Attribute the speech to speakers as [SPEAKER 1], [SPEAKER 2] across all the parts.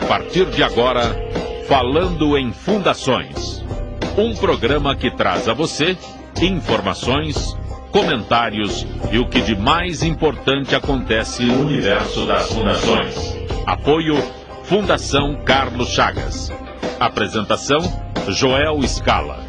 [SPEAKER 1] partir de agora, Falando em Fundações. Um programa que traz a você informações, comentários e o que de mais importante acontece no universo das fundações. Apoio Fundação Carlos Chagas. Apresentação Joel Scala.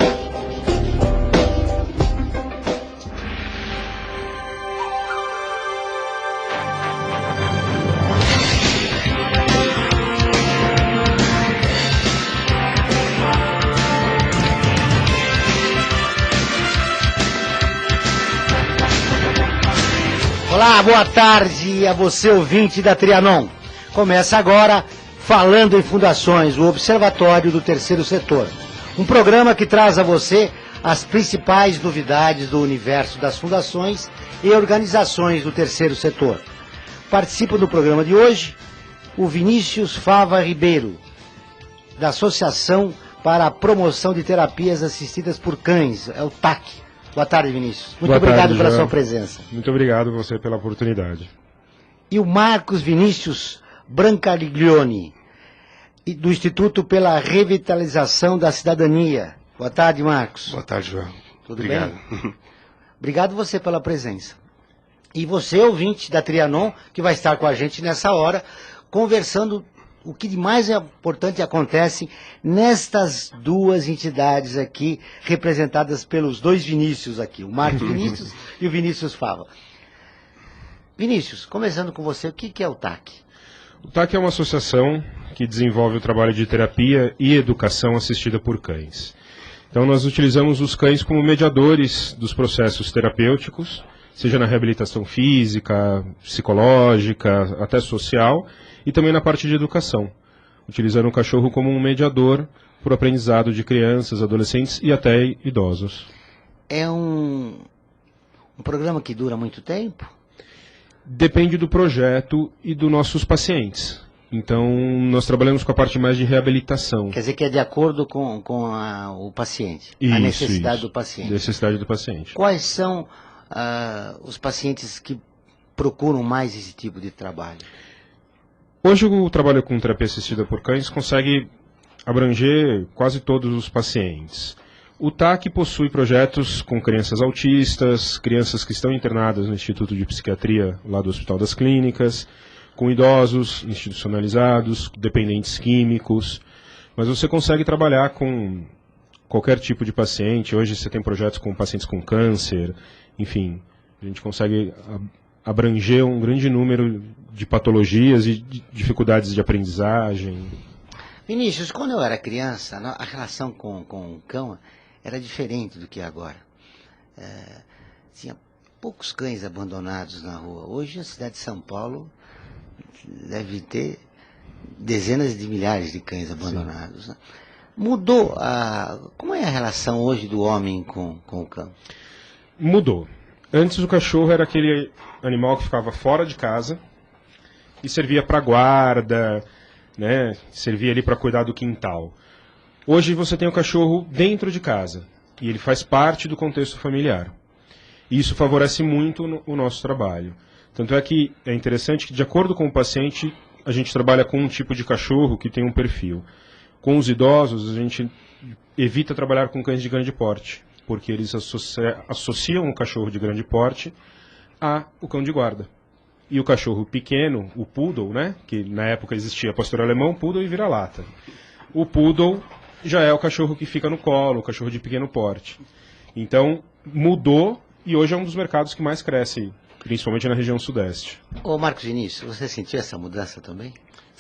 [SPEAKER 2] Olá, boa tarde a você, ouvinte da Trianon. Começa agora Falando em Fundações, o Observatório do Terceiro Setor. Um programa que traz a você as principais novidades do universo das fundações e organizações do terceiro setor. Participa do programa de hoje o Vinícius Fava Ribeiro, da Associação para a Promoção de Terapias Assistidas por Cães, é o TAC. Boa tarde, Vinícius. Muito obrigado pela sua presença.
[SPEAKER 3] Muito obrigado você pela oportunidade.
[SPEAKER 2] E o Marcos Vinícius Brancaliglione, do Instituto pela Revitalização da Cidadania. Boa tarde, Marcos.
[SPEAKER 4] Boa tarde, João.
[SPEAKER 2] Tudo
[SPEAKER 4] obrigado.
[SPEAKER 2] Bem? Obrigado você pela presença. E você, ouvinte da Trianon, que vai estar com a gente nessa hora, conversando o que de mais importante acontece nestas duas entidades aqui, representadas pelos dois Vinícius aqui, o Marcos Vinícius e o Vinícius Fava. Vinícius, começando com você, o que é o TAC?
[SPEAKER 3] O TAC é uma associação que desenvolve o trabalho de terapia e educação assistida por cães. Então nós utilizamos os cães como mediadores dos processos terapêuticos, seja na reabilitação física, psicológica, até social, e também na parte de educação, utilizando o cachorro como um mediador para o aprendizado de crianças, adolescentes e até idosos.
[SPEAKER 2] É um programa que dura muito tempo?
[SPEAKER 3] Depende do projeto e dos nossos pacientes. Então, nós trabalhamos com a parte mais de reabilitação.
[SPEAKER 2] Quer dizer que é de acordo com o paciente, a necessidade do paciente.
[SPEAKER 3] Necessidade do paciente.
[SPEAKER 2] Quais são os pacientes que procuram mais esse tipo de trabalho?
[SPEAKER 3] Hoje o trabalho com terapia assistida por cães consegue abranger quase todos os pacientes. O TAC possui projetos com crianças autistas, crianças que estão internadas no Instituto de Psiquiatria lá do Hospital das Clínicas, com idosos institucionalizados, dependentes químicos, mas você consegue trabalhar com qualquer tipo de paciente. Hoje você tem projetos com pacientes com câncer, enfim, a gente consegue abranger um grande número de patologias e de dificuldades de aprendizagem.
[SPEAKER 2] Vinícius, quando eu era criança, a relação com o cão era diferente do que agora. Tinha poucos cães abandonados na rua. Hoje a cidade de São Paulo deve ter dezenas de milhares de cães abandonados. Né? Mudou como é a relação hoje do homem com o cão?
[SPEAKER 3] Mudou. Antes o cachorro era aquele animal que ficava fora de casa e servia para guarda, né? Servia ali para cuidar do quintal. Hoje você tem o cachorro dentro de casa e ele faz parte do contexto familiar. E isso favorece muito o nosso trabalho. Tanto é que é interessante que, de acordo com o paciente, a gente trabalha com um tipo de cachorro que tem um perfil. Com os idosos, a gente evita trabalhar com cães de grande porte, porque eles associam o cachorro de grande porte ao cão de guarda. E o cachorro pequeno, o poodle, né, que na época existia pastor alemão, poodle e vira-lata. O poodle já é o cachorro que fica no colo, o cachorro de pequeno porte. Então, mudou e hoje é um dos mercados que mais cresce, principalmente na região sudeste.
[SPEAKER 2] Ô Marcos Vinícius, você sentiu essa mudança também?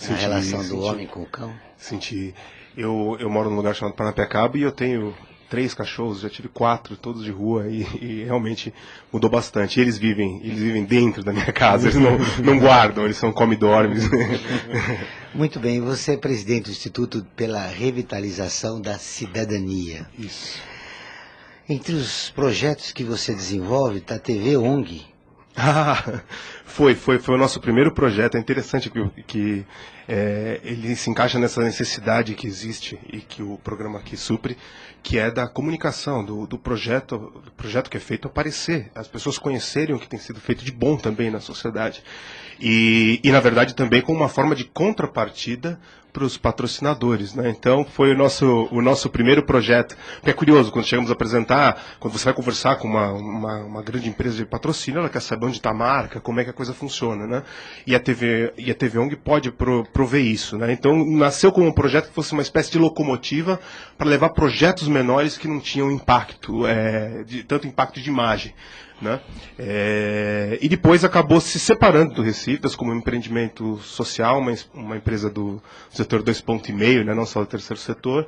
[SPEAKER 2] A relação do homem com o cão?
[SPEAKER 4] Senti. Eu moro num lugar chamado Paranapiacaba e eu tenho 3 cachorros, já tive 4, todos de rua, e realmente mudou bastante. E eles vivem dentro da minha casa, eles não guardam, eles são come-dormes.
[SPEAKER 2] Muito bem, você é presidente do Instituto pela Revitalização da Cidadania.
[SPEAKER 4] Isso.
[SPEAKER 2] Entre os projetos que você desenvolve está a TV ONG.
[SPEAKER 4] Foi o nosso primeiro projeto. É interessante que ele se encaixa nessa necessidade que existe e que o programa aqui supre, que é da comunicação, do projeto que é feito aparecer, as pessoas conhecerem o que tem sido feito de bom também na sociedade. E na verdade, também com uma forma de contrapartida para os patrocinadores, né? Então, foi o nosso primeiro projeto. Porque é curioso, quando chegamos a apresentar, quando você vai conversar com uma grande empresa de patrocínio, ela quer saber onde está a marca, como é que a coisa funciona, né? E a TV ONG pode prover isso, né? Então, nasceu como um projeto que fosse uma espécie de locomotiva para levar projetos menores que não tinham impacto, tanto impacto de imagem, né? E depois acabou se separando do Reciftas como um empreendimento social, uma empresa do setor 2,5, né, não só do terceiro setor,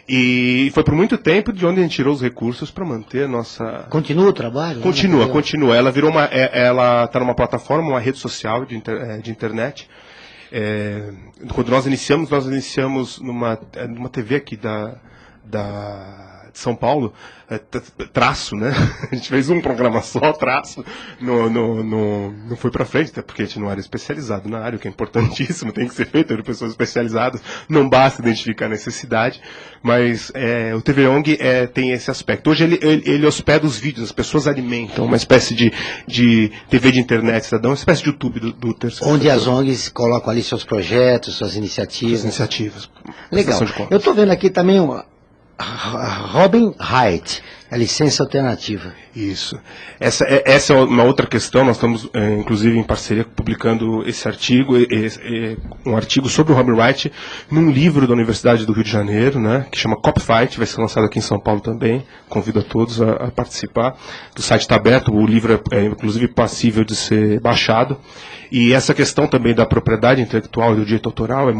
[SPEAKER 4] e foi por muito tempo de onde a gente tirou os recursos para manter a nossa...
[SPEAKER 2] Continua o trabalho?
[SPEAKER 4] Continua. Ela virou ela está numa plataforma, uma rede social de internet. Quando nós iniciamos numa TV aqui de São Paulo, Traço, né? A gente fez um programa só, Traço, não foi pra frente, até porque a gente não era especializado na área, o que é importantíssimo, tem que ser feito por pessoas especializadas, não basta identificar a necessidade, mas o TV ONG tem esse aspecto. Hoje ele hospeda os vídeos, as pessoas alimentam, uma espécie de TV de internet cidadão, uma espécie de YouTube do terceiro
[SPEAKER 2] onde
[SPEAKER 4] setor.
[SPEAKER 2] as ONGs colocam ali seus projetos, suas iniciativas. Legal. Eu estou vendo aqui também Robin Height, a licença alternativa.
[SPEAKER 4] Isso. Essa é uma outra questão. Nós estamos, inclusive, em parceria, publicando esse artigo, um artigo sobre o Robin Wright, num livro da Universidade do Rio de Janeiro, né, que chama Cop Fight, vai ser lançado aqui em São Paulo também. Convido a todos a participar. O site está aberto, o livro é inclusive passível de ser baixado. E essa questão também da propriedade intelectual e do direito autoral é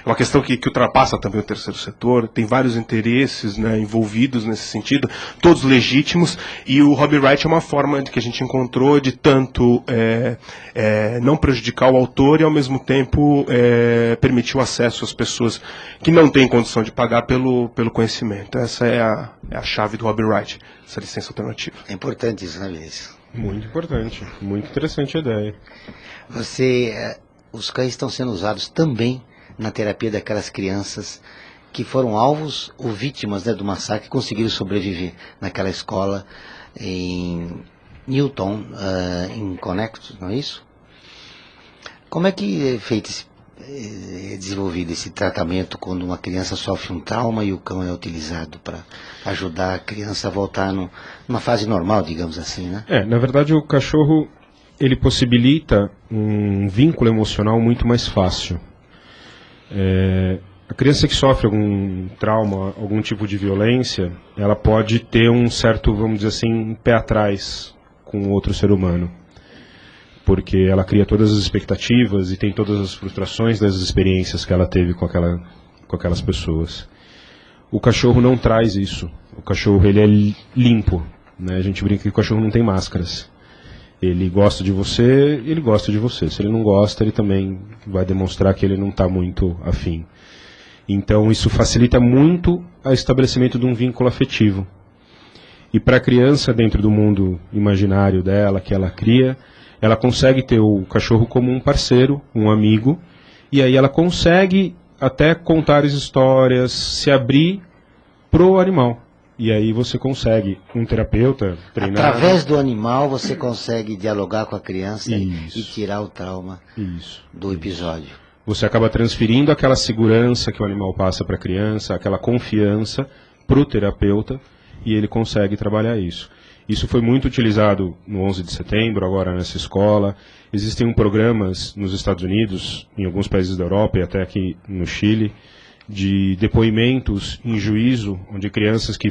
[SPEAKER 4] uma questão que ultrapassa também o terceiro setor, tem vários interesses, né, envolvidos nesse sentido, todos legítimos, e o Robin Wright é uma forma que a gente encontrou de tanto não prejudicar o autor e ao mesmo tempo permitir o acesso às pessoas que não têm condição de pagar pelo conhecimento. Essa é a chave do Robin Wright, essa licença alternativa.
[SPEAKER 2] É importante isso, né, Luiz?
[SPEAKER 3] Muito importante, muito interessante a ideia.
[SPEAKER 2] Os cães estão sendo usados também na terapia daquelas crianças que foram alvos ou vítimas, né, do massacre, conseguiram sobreviver naquela escola em Newton, em Connecticut, não é isso? Como é que é desenvolvido esse tratamento quando uma criança sofre um trauma e o cão é utilizado para ajudar a criança a voltar numa fase normal, digamos assim, né?
[SPEAKER 3] Na verdade, o cachorro ele possibilita um vínculo emocional muito mais fácil. A criança que sofre algum trauma, algum tipo de violência, ela pode ter um certo, vamos dizer assim, um pé atrás com outro ser humano. Porque ela cria todas as expectativas e tem todas as frustrações das experiências que ela teve com aquelas pessoas. O cachorro não traz isso. O cachorro ele é limpo, né? A gente brinca que o cachorro não tem máscaras. Ele gosta de você, ele gosta de você. Se ele não gosta, ele também vai demonstrar que ele não está muito afim. Então isso facilita muito o estabelecimento de um vínculo afetivo. E para a criança, dentro do mundo imaginário dela, que ela cria, ela consegue ter o cachorro como um parceiro, um amigo, e aí ela consegue até contar as histórias, se abrir pro animal. E aí você consegue, um terapeuta, treinar...
[SPEAKER 2] Através do animal você consegue dialogar com a criança e tirar o trauma do episódio.
[SPEAKER 3] Você acaba transferindo aquela segurança que o animal passa para a criança, aquela confiança para o terapeuta, e ele consegue trabalhar isso. Isso foi muito utilizado no 11 de setembro, agora nessa escola. Existem programas nos Estados Unidos, em alguns países da Europa e até aqui no Chile, de depoimentos em juízo, onde crianças que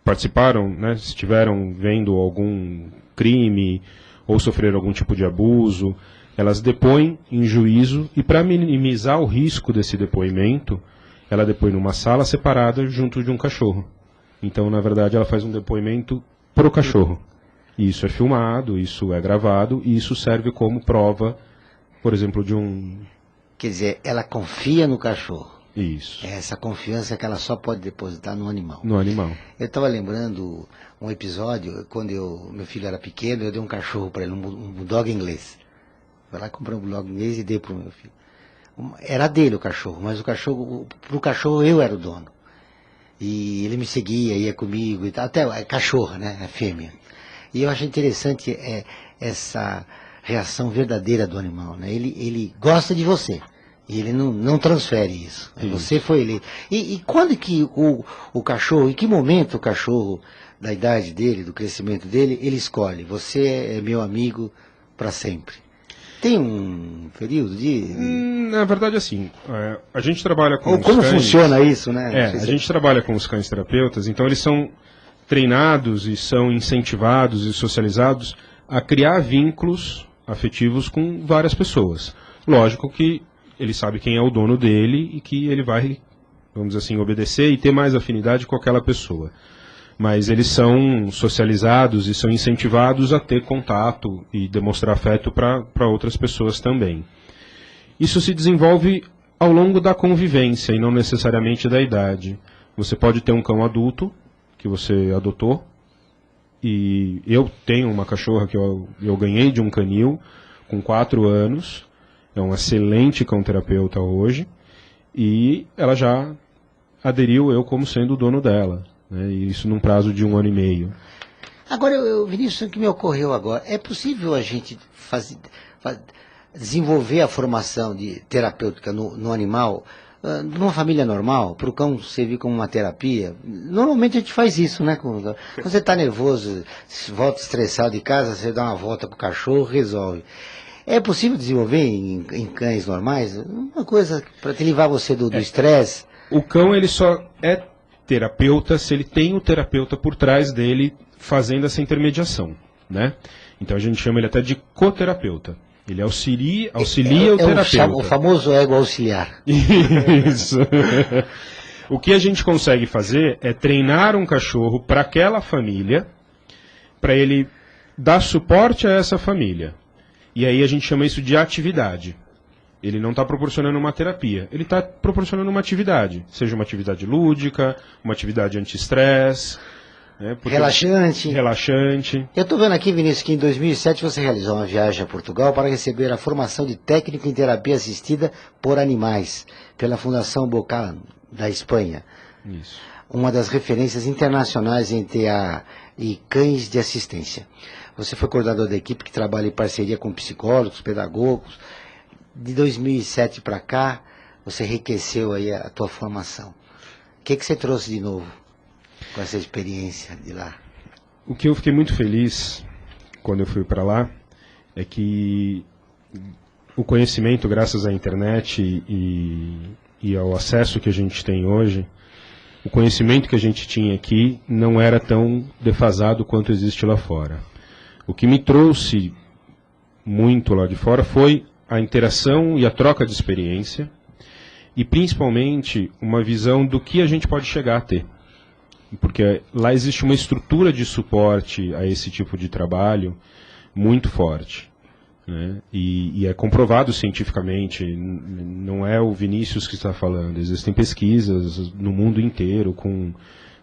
[SPEAKER 3] participaram, né, estiveram vendo algum crime ou sofreram algum tipo de abuso, elas depõem em juízo e para minimizar o risco desse depoimento, ela depõe numa sala separada junto de um cachorro. Então, na verdade, ela faz um depoimento pro cachorro. E isso é filmado, isso é gravado e isso serve como prova, por exemplo, de um...
[SPEAKER 2] Quer dizer, ela confia no cachorro.
[SPEAKER 3] Isso.
[SPEAKER 2] É essa confiança que ela só pode depositar no animal.
[SPEAKER 3] No animal.
[SPEAKER 2] Eu estava lembrando um episódio, quando meu filho era pequeno, eu dei um cachorro para ele, um bulldog inglês. Fui lá, comprei um bulldog inglês e dei para o meu filho. Era dele o cachorro, mas pro cachorro eu era o dono. E ele me seguia, ia comigo e tal, até a cachorra, né, a fêmea. E eu achei interessante essa reação verdadeira do animal, né? Ele gosta de você. E ele não transfere isso. Você foi ele. E quando que o cachorro, em que momento o cachorro, da idade dele, do crescimento dele, ele escolhe? Você é meu amigo para sempre. Tem um período de...
[SPEAKER 3] Na verdade, assim, a gente trabalha com os
[SPEAKER 2] como
[SPEAKER 3] cães...
[SPEAKER 2] funciona isso, né?
[SPEAKER 3] A gente trabalha com os cães terapeutas, então eles são treinados e são incentivados e socializados a criar vínculos afetivos com várias pessoas. Lógico que ele sabe quem é o dono dele e que ele vai, vamos dizer assim, obedecer e ter mais afinidade com aquela pessoa. Mas eles são socializados e são incentivados a ter contato e demonstrar afeto para outras pessoas também. Isso se desenvolve ao longo da convivência e não necessariamente da idade. Você pode ter um cão adulto que você adotou, e eu tenho uma cachorra que eu ganhei de um canil com 4 anos, é um excelente cão terapeuta hoje, e ela já aderiu eu como sendo o dono dela. E isso num prazo de 1 ano e meio.
[SPEAKER 2] Agora, Vinícius, o que me ocorreu agora, é possível a gente desenvolver a formação terapêutica no animal, numa família normal, para o cão servir como uma terapia? Normalmente a gente faz isso, né? Quando você está nervoso, volta estressado de casa, você dá uma volta com o cachorro, resolve. É possível desenvolver em cães normais? Uma coisa para te livrar você do estresse?
[SPEAKER 3] O cão, ele só é terapeuta se ele tem o terapeuta por trás dele fazendo essa intermediação, né? Então a gente chama ele até de coterapeuta. Ele auxilia o terapeuta.
[SPEAKER 2] O famoso ego auxiliar.
[SPEAKER 3] Isso. O que a gente consegue fazer é treinar um cachorro para aquela família, para ele dar suporte a essa família. E aí a gente chama isso de atividade. Ele não está proporcionando uma terapia, ele está proporcionando uma atividade, seja uma atividade lúdica, uma atividade anti-estresse, né, relaxante.
[SPEAKER 2] Eu estou vendo aqui, Vinícius, que em 2007 você realizou uma viagem a Portugal para receber a formação de técnico em terapia assistida por animais, pela Fundação Bocal, da Espanha.
[SPEAKER 3] Isso.
[SPEAKER 2] Uma das referências internacionais em TA e cães de assistência. Você foi coordenador da equipe que trabalha em parceria com psicólogos, pedagogos. De 2007 para cá, você enriqueceu aí a tua formação. O que você trouxe de novo com essa experiência de lá?
[SPEAKER 3] O que eu fiquei muito feliz quando eu fui para lá é que o conhecimento, graças à internet e ao acesso que a gente tem hoje, o conhecimento que a gente tinha aqui não era tão defasado quanto existe lá fora. O que me trouxe muito lá de fora foi a interação e a troca de experiência, e principalmente uma visão do que a gente pode chegar a ter. Porque lá existe uma estrutura de suporte a esse tipo de trabalho muito forte, né? E é comprovado cientificamente, não é o Vinícius que está falando, existem pesquisas no mundo inteiro com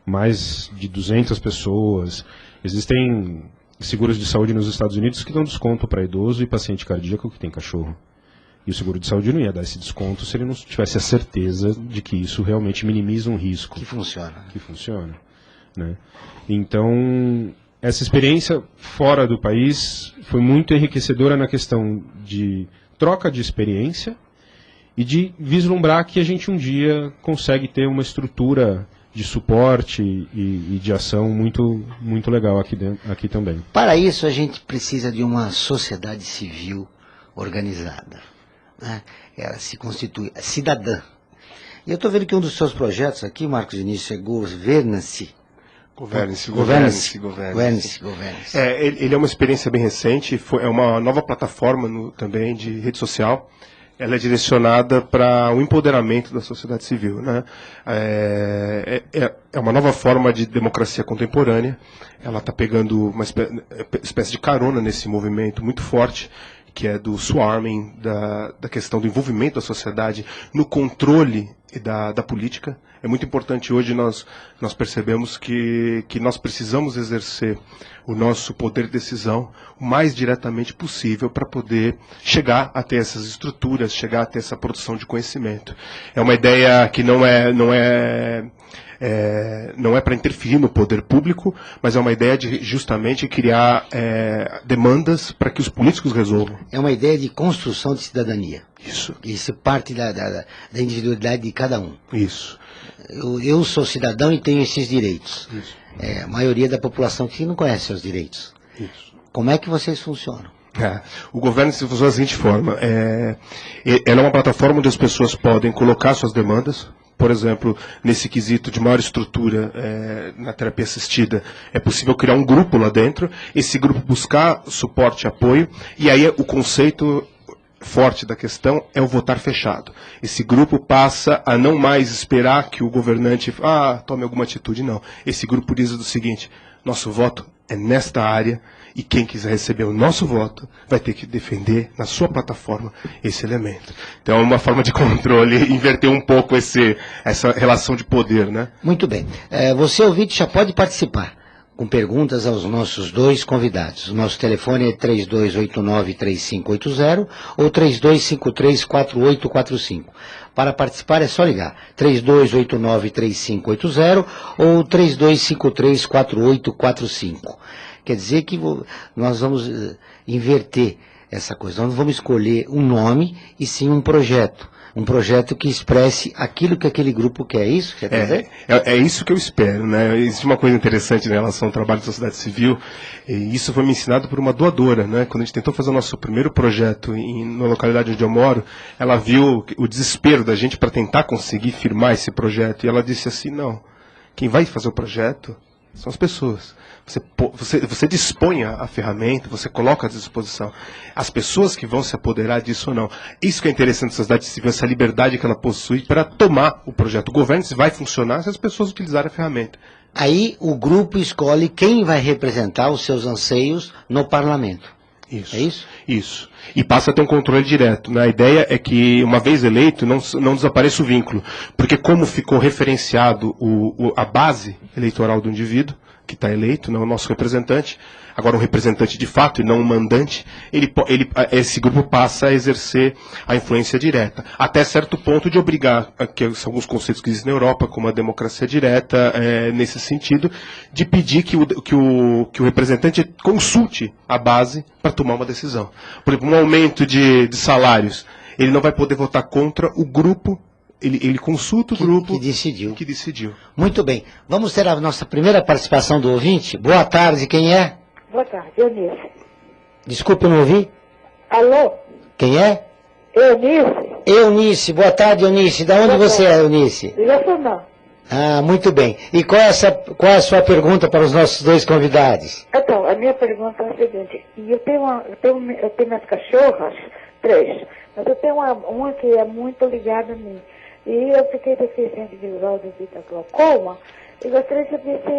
[SPEAKER 3] mais de 200 pessoas, existem seguros de saúde nos Estados Unidos que dão desconto para idoso e paciente cardíaco que tem cachorro. E o seguro de saúde não ia dar esse desconto se ele não tivesse a certeza de que isso realmente minimiza um risco.
[SPEAKER 2] Que funciona.
[SPEAKER 3] Né? Então, essa experiência fora do país foi muito enriquecedora na questão de troca de experiência e de vislumbrar que a gente um dia consegue ter uma estrutura de suporte e de ação muito, muito legal aqui também.
[SPEAKER 2] Para isso, a gente precisa de uma sociedade civil organizada, né? Ela se constitui cidadã. E eu estou vendo que um dos seus projetos aqui, Marcos Vinícius, é Governance.
[SPEAKER 4] Ele é uma experiência bem recente, é uma nova plataforma também de rede social. Ela é direcionada para o empoderamento da sociedade civil, né? É uma nova forma de democracia contemporânea. Ela está pegando uma espécie de carona nesse movimento muito forte, que é do swarming, da questão do envolvimento da sociedade no controle e da política. É muito importante hoje nós percebemos que nós precisamos exercer o nosso poder de decisão o mais diretamente possível para poder chegar até essas estruturas, chegar até essa produção de conhecimento. É uma ideia que não é para interferir no poder público, mas é uma ideia de justamente criar demandas para que os políticos resolvam.
[SPEAKER 2] É uma ideia de construção de cidadania.
[SPEAKER 4] Isso.
[SPEAKER 2] Isso parte da individualidade de cada um.
[SPEAKER 4] Isso.
[SPEAKER 2] Eu sou cidadão e tenho esses direitos.
[SPEAKER 4] Isso.
[SPEAKER 2] A maioria da população que não conhece seus direitos.
[SPEAKER 4] Isso.
[SPEAKER 2] Como é que vocês funcionam?
[SPEAKER 4] O governo se funciona da seguinte forma. Ela é uma plataforma onde as pessoas podem colocar suas demandas. Por exemplo, nesse quesito de maior estrutura na terapia assistida, é possível criar um grupo lá dentro, esse grupo buscar suporte e apoio, e aí o conceito forte da questão é o votar fechado. Esse grupo passa a não mais esperar que o governante tome alguma atitude, não. Esse grupo diz o seguinte: nosso voto é nesta área, e quem quiser receber o nosso voto vai ter que defender na sua plataforma esse elemento. Então é uma forma de controle, inverter um pouco essa relação de poder, né?
[SPEAKER 2] Muito bem. Você, ouvinte, já pode participar com perguntas aos nossos dois convidados. O nosso telefone é 3289-3580 ou 3253-4845. Para participar é só ligar 3289-3580 ou 3253-4845. Quer dizer que nós vamos inverter essa coisa. Nós não vamos escolher um nome e sim um projeto. Um projeto que expresse aquilo que aquele grupo quer. Isso quer dizer?
[SPEAKER 4] É isso que eu espero, né? Existe uma coisa interessante em relação ao trabalho da sociedade civil, e isso foi me ensinado por uma doadora, né? Quando a gente tentou fazer o nosso primeiro projeto na localidade onde eu moro, ela viu o desespero da gente para tentar conseguir firmar esse projeto, e ela disse assim: não, quem vai fazer o projeto são as pessoas. Você dispõe a ferramenta, você coloca à disposição. As pessoas que vão se apoderar disso ou não. Isso que é interessante da sociedade civil, essa liberdade que ela possui para tomar o projeto. O governo vai funcionar se as pessoas utilizarem a ferramenta.
[SPEAKER 2] Aí o grupo escolhe quem vai representar os seus anseios no parlamento.
[SPEAKER 4] Isso.
[SPEAKER 2] É isso?
[SPEAKER 4] Isso. E passa a ter um controle direto. Né? A ideia é que, uma vez eleito, não desapareça o vínculo. Porque como ficou referenciado a base eleitoral do indivíduo, que está eleito, não é o nosso representante, agora um representante de fato e não um mandante, esse grupo passa a exercer a influência direta, até certo ponto de obrigar, que são alguns conceitos que existem na Europa, como a democracia direta, nesse sentido, de pedir que o representante consulte a base para tomar uma decisão. Por exemplo, um aumento de salários, ele não vai poder votar contra o grupo. Ele consulta o grupo
[SPEAKER 2] que
[SPEAKER 4] decidiu.
[SPEAKER 2] Muito bem. Vamos ter a nossa primeira participação do ouvinte. Boa tarde, quem é?
[SPEAKER 5] Boa tarde, Eunice.
[SPEAKER 2] Desculpe, eu não ouvi.
[SPEAKER 5] Alô?
[SPEAKER 2] Quem é?
[SPEAKER 5] Eunice.
[SPEAKER 2] Eunice, boa tarde, Eunice. Da onde você é, Eunice?
[SPEAKER 5] Jaçanã.
[SPEAKER 2] Muito bem. E qual é a sua pergunta para os nossos dois convidados?
[SPEAKER 5] Então, a minha pergunta é a seguinte: eu tenho minhas cachorras, 3, mas eu tenho uma que é muito ligada a mim. E eu fiquei deficiente visual devido a glaucoma, e gostaria de saber se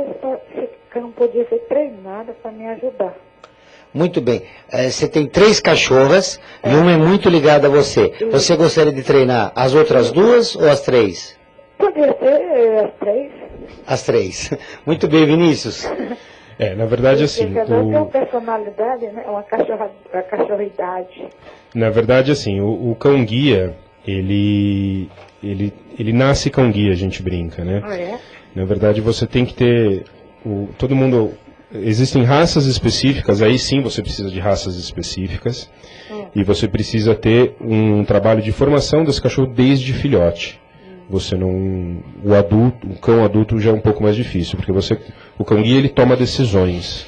[SPEAKER 5] esse cão podia ser treinado para me ajudar.
[SPEAKER 2] Muito bem. Você tem 3 cachorras e uma é muito ligada a você. Você gostaria de treinar as outras 2 ou as 3?
[SPEAKER 5] Podia ser as 3.
[SPEAKER 2] As 3. Muito bem, Vinícius.
[SPEAKER 3] Na verdade, assim...
[SPEAKER 5] Cada um tem uma personalidade, né? Uma cachorridade.
[SPEAKER 3] Na verdade, assim, o cão-guia, ele nasce cão-guia, a gente brinca, né? Na verdade, você tem que ter... todo mundo... Existem raças específicas, aí sim você precisa de raças específicas. E você precisa ter um trabalho de formação desse cachorro desde filhote. Você não... O cão adulto já é um pouco mais difícil, porque o cão-guia ele toma decisões.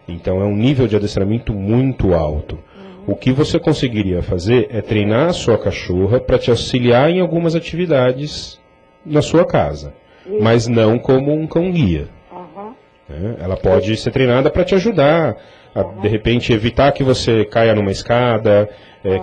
[SPEAKER 3] Então é um nível de adestramento muito alto. O que você conseguiria fazer é treinar a sua cachorra para te auxiliar em algumas atividades na sua casa, mas não como um cão-guia. Ela pode ser treinada para te ajudar a, de repente, evitar que você caia numa escada,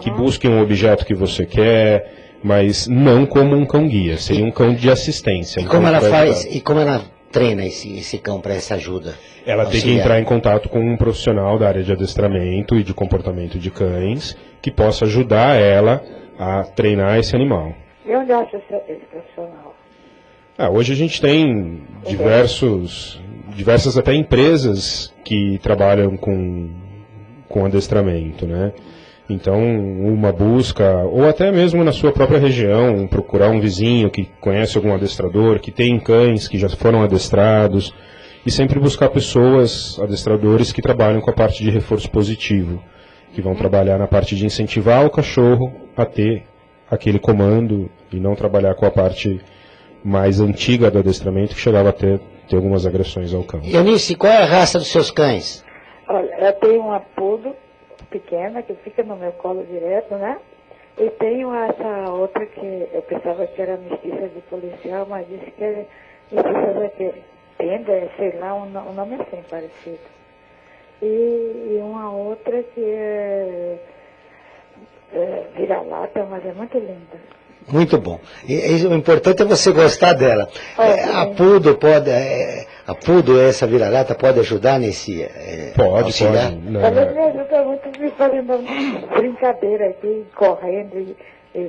[SPEAKER 3] que busque um objeto que você quer, mas não como um cão-guia. Seria um cão de assistência.
[SPEAKER 2] E como ela faz? E como ela treina esse cão para essa ajuda?
[SPEAKER 3] Ela tem que entrar em contato com um profissional da área de adestramento e de comportamento de cães que possa ajudar ela a treinar esse animal.
[SPEAKER 5] E onde acha esse profissional?
[SPEAKER 3] Hoje a gente tem diversas até empresas que trabalham com adestramento, né? Então, uma busca, ou até mesmo na sua própria região, procurar um vizinho que conhece algum adestrador, que tem cães que já foram adestrados, e sempre buscar pessoas, adestradores, que trabalham com a parte de reforço positivo, que vão trabalhar na parte de incentivar o cachorro a ter aquele comando e não trabalhar com a parte mais antiga do adestramento, que chegava a ter algumas agressões ao cão.
[SPEAKER 2] Eunice, qual é a raça dos seus cães?
[SPEAKER 5] Olha, eu tenho uma poodle pequena, que fica no meu colo direto, né? E tenho essa outra que eu pensava que era mestiça de policial, mas disse que é mestiça de tenda, sei lá, o nome é assim parecido. E uma outra que é vira-lata, mas é muito linda.
[SPEAKER 2] Muito bom. O importante é você gostar dela. A Poodle, essa vira-lata, pode ajudar nesse auxiliar?
[SPEAKER 3] Pode.
[SPEAKER 5] Ela me ajuda muito me fazendo brincadeira aqui, correndo e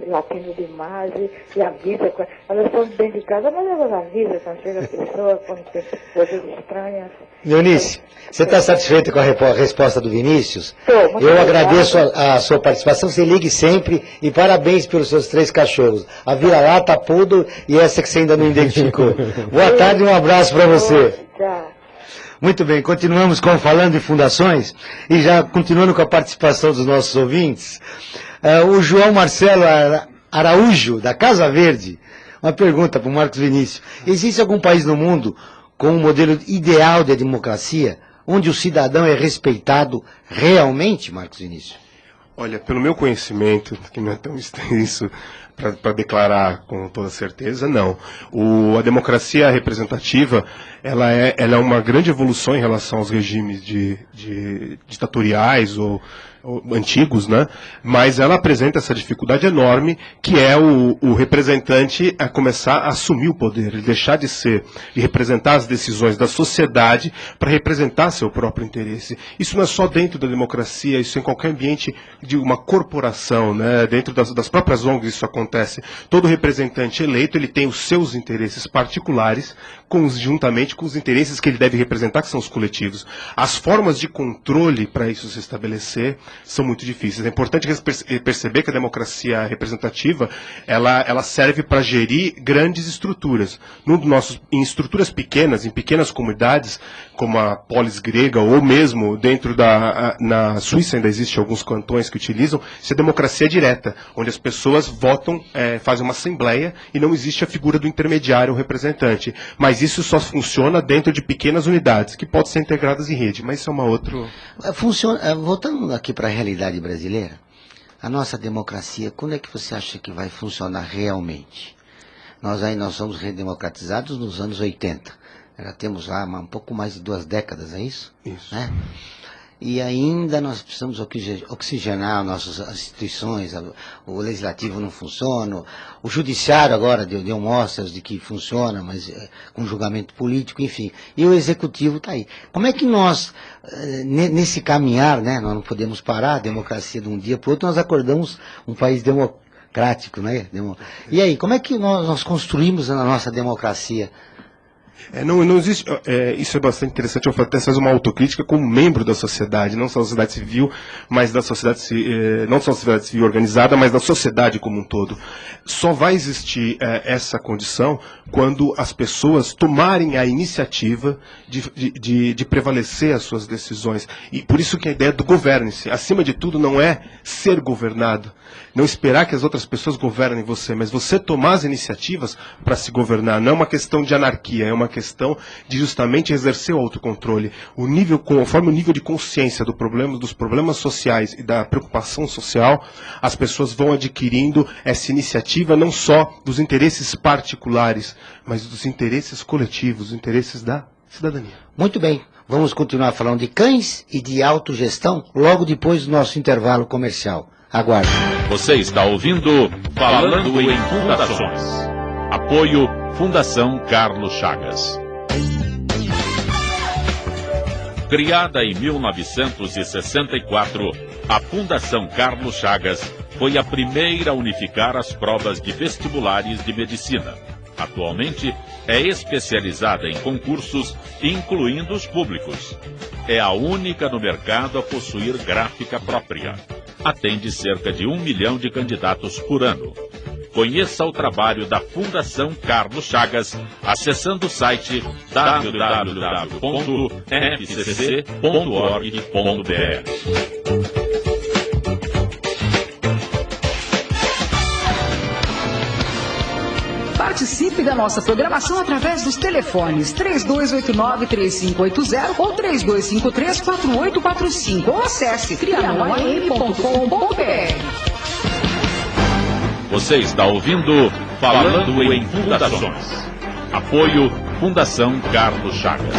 [SPEAKER 5] latindo demais, e avisa. Elas são dentro de casa, mas elas avisam quando chega a pessoa, quando tem coisas estranhas.
[SPEAKER 2] Eunice, você está satisfeita com a resposta do Vinícius?
[SPEAKER 5] Estou.
[SPEAKER 2] Eu agradeço a sua participação, você ligue sempre e parabéns pelos seus 3 cachorros. A vira-lata, a Poodle e essa que você ainda não identificou. Boa tarde e um abraço para você.
[SPEAKER 5] Tchau.
[SPEAKER 2] Muito bem, continuamos Falando em Fundações e já continuando com a participação dos nossos ouvintes. O João Marcelo Araújo, da Casa Verde, uma pergunta para o Marcos Vinícius. Existe algum país no mundo com um modelo ideal de democracia, onde o cidadão é respeitado realmente, Marcos Vinícius?
[SPEAKER 4] Olha, pelo meu conhecimento, que não é tão extenso para declarar com toda certeza, não. A democracia representativa, ela é uma grande evolução em relação aos regimes ditatoriais ou antigos, né? Mas ela apresenta essa dificuldade enorme, que é o representante a começar a assumir o poder, ele deixar de representar as decisões da sociedade para representar seu próprio interesse. Isso não é só dentro da democracia, isso é em qualquer ambiente de uma corporação, né? Dentro das próprias ONGs isso acontece. Todo representante eleito, ele tem os seus interesses particulares, conjuntamente com os interesses que ele deve representar, que são os coletivos. As formas de controle para isso se estabelecer são muito difíceis. É importante perceber que a democracia representativa, ela serve para gerir grandes estruturas. Em estruturas pequenas, em pequenas comunidades, como a polis grega, ou mesmo dentro na Suíça ainda existe alguns cantões que utilizam, isso é democracia direta, onde as pessoas votam, fazem uma assembleia e não existe a figura do intermediário ou representante. Mas isso só funciona dentro de pequenas unidades, que podem ser integradas em rede, mas isso é uma outra...
[SPEAKER 2] Voltando aqui para a realidade brasileira, a nossa democracia, quando é que você acha que vai funcionar realmente? Nós somos redemocratizados nos anos 80. Já temos lá um pouco mais de 2 décadas, é isso?
[SPEAKER 4] Isso.
[SPEAKER 2] Né? E ainda nós precisamos oxigenar nossas instituições, o legislativo não funciona, o judiciário agora deu mostras de que funciona, mas com julgamento político, enfim. E o executivo está aí. Como é que nós, nesse caminhar, né, nós não podemos parar a democracia de um dia para o outro, nós acordamos um país democrático, né? E aí, como é que nós construímos a nossa democracia?
[SPEAKER 4] Não existe, isso é bastante interessante, eu até fazer uma autocrítica como membro da sociedade, não só da sociedade civil, mas da sociedade, não só da sociedade civil organizada, mas da sociedade como um todo. Só vai existir essa condição quando as pessoas tomarem a iniciativa de prevalecer as suas decisões. E por isso que a ideia do governe-se, acima de tudo, não é ser governado, não esperar que as outras pessoas governem você, mas você tomar as iniciativas para se governar. Não é uma questão de anarquia, é uma questão de justamente exercer o autocontrole. Conforme o nível de consciência dos problemas sociais e da preocupação social, as pessoas vão adquirindo essa iniciativa não só dos interesses particulares, mas dos interesses coletivos, dos interesses da cidadania.
[SPEAKER 2] Muito bem, vamos continuar falando de cães e de autogestão logo depois do nosso intervalo comercial. Aguarde.
[SPEAKER 1] Você está ouvindo Falando em Fundações. Apoio Fundação Carlos Chagas. Criada em 1964, a Fundação Carlos Chagas foi a primeira a unificar as provas de vestibulares de medicina. Atualmente, é especializada em concursos, incluindo os públicos. É a única no mercado a possuir gráfica própria. Atende cerca de 1 milhão de candidatos por ano. Conheça o trabalho da Fundação Carlos Chagas acessando o site www.fcc.org.br.
[SPEAKER 6] Participe da nossa programação através dos telefones 3289-3580 ou 3253-4845 ou acesse trianon.com.br.
[SPEAKER 1] Você está ouvindo Falando em Fundações. Apoio Fundação Carlos Chagas.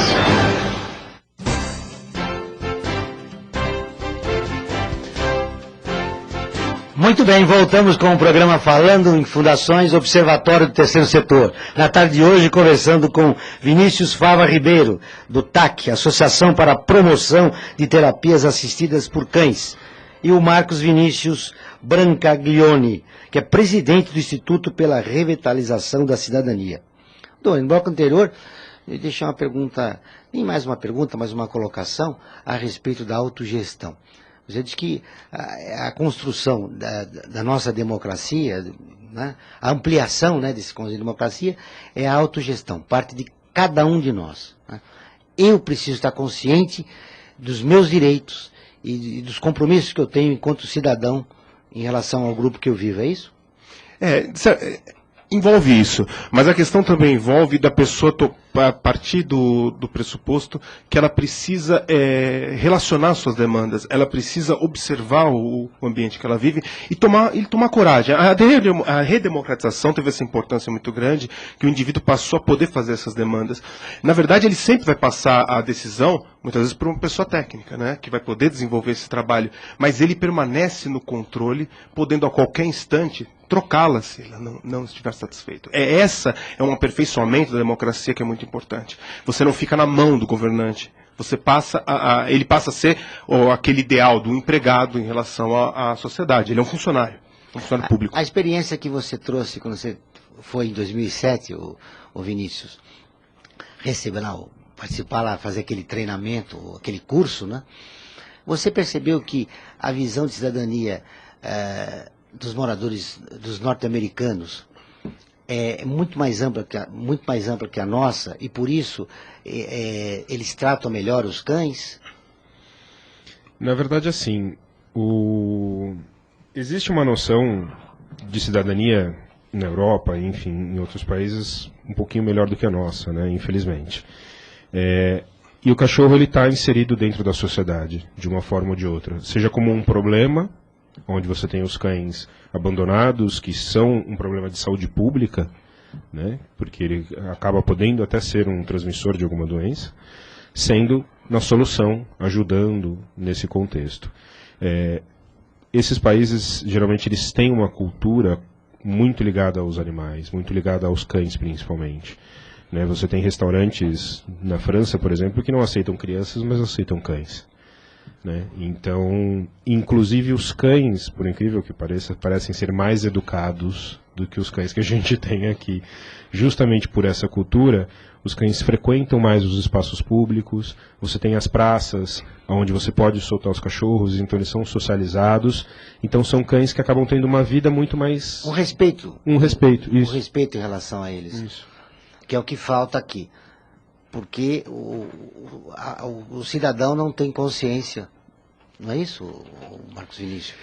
[SPEAKER 2] Muito bem, voltamos com o programa Falando em Fundações, Observatório do Terceiro Setor. Na tarde de hoje, conversando com Vinícius Fava Ribeiro, do TAC, Associação para a Promoção de Terapias Assistidas por Cães, e o Marcos Vinícius Brancaglione, que é presidente do Instituto pela Revitalização da Cidadania. No bloco anterior, eu deixei uma pergunta, nem mais uma pergunta, mas uma colocação a respeito da autogestão. Você diz que a construção da nossa democracia, né, a ampliação, né, desse conceito de democracia é a autogestão, parte de cada um de nós. Né? Eu preciso estar consciente dos meus direitos e dos compromissos que eu tenho enquanto cidadão em relação ao grupo que eu vivo, é isso?
[SPEAKER 4] Envolve isso, mas a questão também envolve da pessoa a partir do pressuposto que ela precisa relacionar suas demandas, ela precisa observar o ambiente que ela vive e tomar coragem. A redemocratização teve essa importância muito grande, que o indivíduo passou a poder fazer essas demandas. Na verdade, ele sempre vai passar a decisão, muitas vezes, por uma pessoa técnica, né, que vai poder desenvolver esse trabalho, mas ele permanece no controle, podendo a qualquer instante trocá-la se ela não estiver satisfeito. Essa é um aperfeiçoamento da democracia que é muito importante. Você não fica na mão do governante. Você ele passa a ser aquele ideal do empregado em relação à sociedade. Ele é um funcionário público.
[SPEAKER 2] A experiência que você trouxe quando você foi em 2007, o Vinícius, receber lá, participar lá, fazer aquele treinamento, aquele curso, né? Você percebeu que a visão de cidadania dos moradores, dos norte-americanos, é muito mais ampla que a nossa, e por isso eles tratam melhor os cães?
[SPEAKER 3] Na verdade, assim, existe uma noção de cidadania na Europa, enfim, em outros países, um pouquinho melhor do que a nossa, né, infelizmente. E o cachorro ele está inserido dentro da sociedade, de uma forma ou de outra, seja como um problema, onde você tem os cães abandonados, que são um problema de saúde pública, né, porque ele acaba podendo até ser um transmissor de alguma doença, sendo na solução, ajudando nesse contexto. Esses países, geralmente, eles têm uma cultura muito ligada aos animais, muito ligada aos cães, principalmente. Né, você tem restaurantes na França, por exemplo, que não aceitam crianças, mas aceitam cães. Né? Então, inclusive os cães, por incrível que pareça, parecem ser mais educados do que os cães que a gente tem aqui. Justamente por essa cultura, os cães frequentam mais os espaços públicos, você tem as praças, onde você pode soltar os cachorros, então eles são socializados. Então são cães que acabam tendo uma vida muito mais...
[SPEAKER 2] Um respeito,
[SPEAKER 3] isso.
[SPEAKER 2] Um respeito em relação a eles. Isso. Que é o que falta aqui. Porque o cidadão não tem consciência, não é isso, Marcos Vinícius?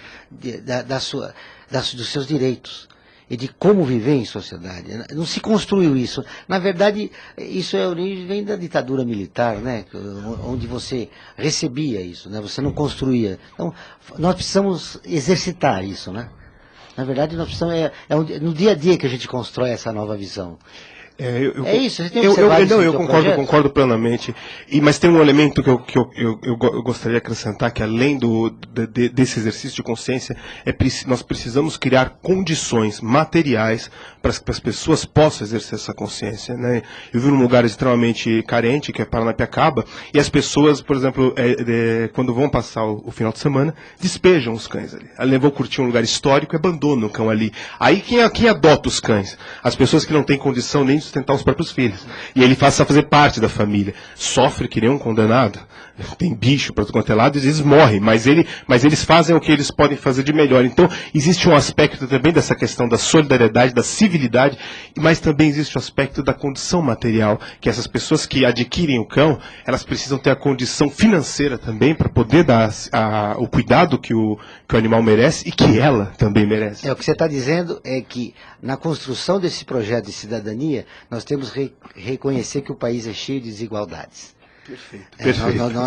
[SPEAKER 2] Dos seus direitos e de como viver em sociedade. Não se construiu isso. Na verdade, isso vem da ditadura militar, né? Onde você recebia isso, né? Você não construía. Então, nós precisamos exercitar isso, né? Na verdade, nós precisamos, no dia a dia que a gente constrói essa nova visão. É isso, você tem observado isso no
[SPEAKER 4] eu
[SPEAKER 2] seu
[SPEAKER 4] concordo plenamente. Mas tem um elemento que eu gostaria de acrescentar, que além desse exercício de consciência, nós precisamos criar condições materiais para que as pessoas possam exercer essa consciência, né? Eu vivo num lugar extremamente carente, que é Paranapiacaba, e as pessoas, por exemplo, quando vão passar o final de semana, despejam os cães ali. Ela vão curtir um lugar histórico e abandonam o cão ali. Aí quem adota os cães? As pessoas que não têm condição nem de sustentar os próprios filhos. E ele passa a fazer parte da família. Sofre que nem um condenado. Tem bicho para todo quanto é lado, e às vezes morre, mas eles fazem o que eles podem fazer de melhor. Então, existe um aspecto também dessa questão da solidariedade, da civilidade, mas também existe o aspecto da condição material, que essas pessoas que adquirem o cão, elas precisam ter a condição financeira também para poder dar o cuidado que o animal merece e que ela também merece.
[SPEAKER 2] O que você está dizendo é que na construção desse projeto de cidadania, nós temos que reconhecer que o país é cheio de desigualdades.
[SPEAKER 4] Perfeito.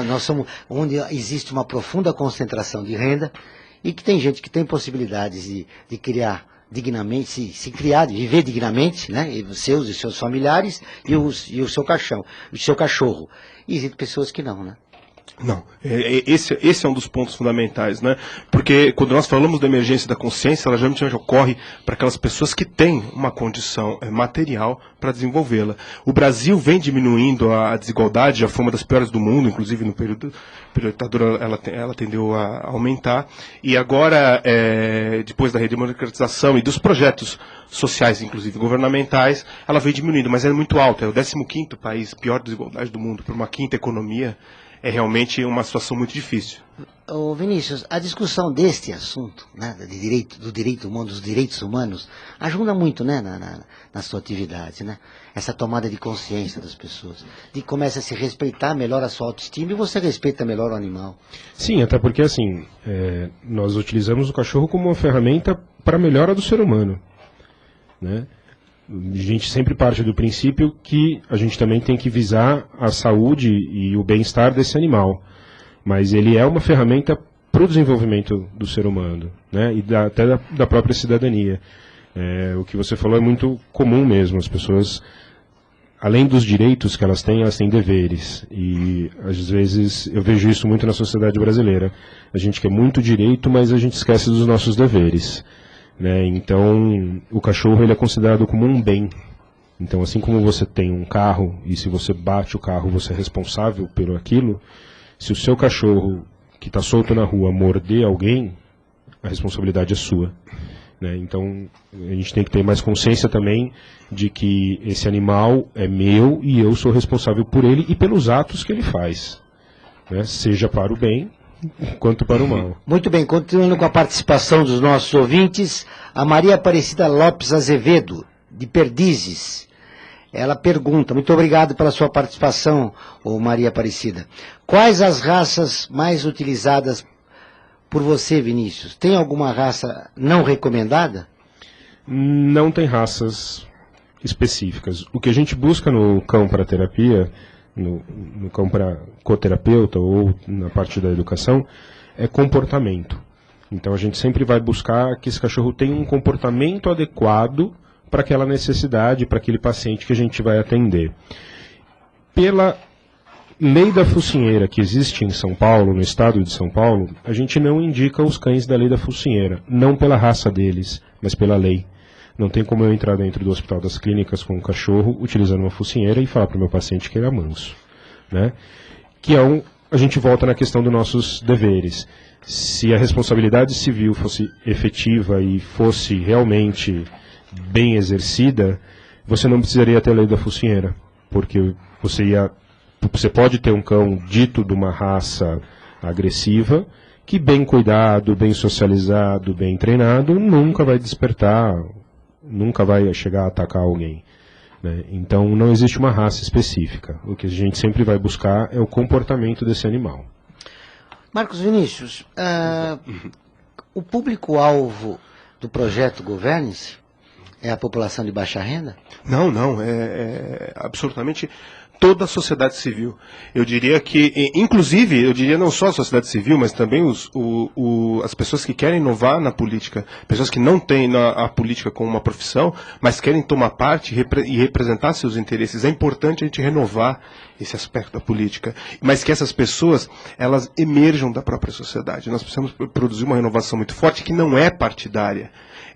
[SPEAKER 2] Nós somos onde existe uma profunda concentração de renda e que tem gente que tem possibilidades de criar dignamente, se criar, de viver dignamente, né? Os seus familiares e o seu cachorro. E existem pessoas que não, né?
[SPEAKER 4] Não, esse é um dos pontos fundamentais, né? Porque quando nós falamos da emergência da consciência, ela geralmente ocorre para aquelas pessoas que têm uma condição material para desenvolvê-la. O Brasil vem diminuindo a desigualdade, já foi uma das piores do mundo, inclusive no período da ditadura ela tendeu a aumentar, e agora, depois da redemocratização e dos projetos sociais, inclusive governamentais, ela vem diminuindo, mas é muito alta, é o 15º país, pior desigualdade do mundo, por uma quinta economia. É realmente uma situação muito difícil.
[SPEAKER 2] Ô Vinícius, a discussão deste assunto, né, do direito humano, dos direitos humanos, ajuda muito, né, na sua atividade, né? Essa tomada de consciência das pessoas, de que começa a se respeitar melhor a sua autoestima e você respeita melhor o animal.
[SPEAKER 3] Sim, até porque assim, nós utilizamos o cachorro como uma ferramenta para a melhora do ser humano, né? A gente sempre parte do princípio que a gente também tem que visar a saúde e o bem-estar desse animal. Mas ele é uma ferramenta para o desenvolvimento do ser humano, né? E até da própria cidadania. O que você falou é muito comum mesmo. As pessoas, além dos direitos que elas têm deveres. E às vezes eu vejo isso muito na sociedade brasileira. A gente quer muito direito, mas a gente esquece dos nossos deveres. Né? Então, o cachorro ele é considerado como um bem. Então, assim como você tem um carro, e se você bate o carro, você é responsável por aquilo, se o seu cachorro, que está solto na rua, morder alguém, a responsabilidade é sua. Né? Então, a gente tem que ter mais consciência também de que esse animal é meu e eu sou responsável por ele e pelos atos que ele faz. Né? Seja para o bem, quanto para o mal.
[SPEAKER 2] Muito bem, continuando com a participação dos nossos ouvintes, a Maria Aparecida Lopes Azevedo, de Perdizes. Ela pergunta, muito obrigado pela sua participação, Maria Aparecida. Quais as raças mais utilizadas por você, Vinícius? Tem alguma raça não recomendada?
[SPEAKER 3] Não tem raças específicas. O que a gente busca no cão para terapia, no cão para coterapeuta ou na parte da educação, é comportamento. Então a gente sempre vai buscar que esse cachorro tenha um comportamento adequado para aquela necessidade, para aquele paciente que a gente vai atender. Pela lei da focinheira que existe em São Paulo, no estado de São Paulo, a gente não indica os cães da lei da focinheira, não pela raça deles, mas pela lei. Não tem como eu entrar dentro do Hospital das Clínicas com um cachorro utilizando uma focinheira e falar para o meu paciente que ele é manso. Né? Que a gente volta na questão dos nossos deveres. Se a responsabilidade civil fosse efetiva e fosse realmente bem exercida, você não precisaria ter a lei da focinheira, porque você pode ter um cão dito de uma raça agressiva, que bem cuidado, bem socializado, bem treinado, nunca vai despertar, nunca vai chegar a atacar alguém. Né? Então não existe uma raça específica. O que a gente sempre vai buscar é o comportamento desse animal.
[SPEAKER 2] Marcos Vinícius, o público-alvo do projeto Governe-se é a população de baixa renda?
[SPEAKER 4] Não, é absolutamente toda a sociedade civil. Eu diria que, inclusive, eu diria não só a sociedade civil, mas também as pessoas que querem inovar na política, pessoas que não têm a política como uma profissão, mas querem tomar parte e representar seus interesses. É importante a gente renovar esse aspecto da política, mas que essas pessoas, elas emerjam da própria sociedade. Nós precisamos produzir uma renovação muito forte que não é partidária.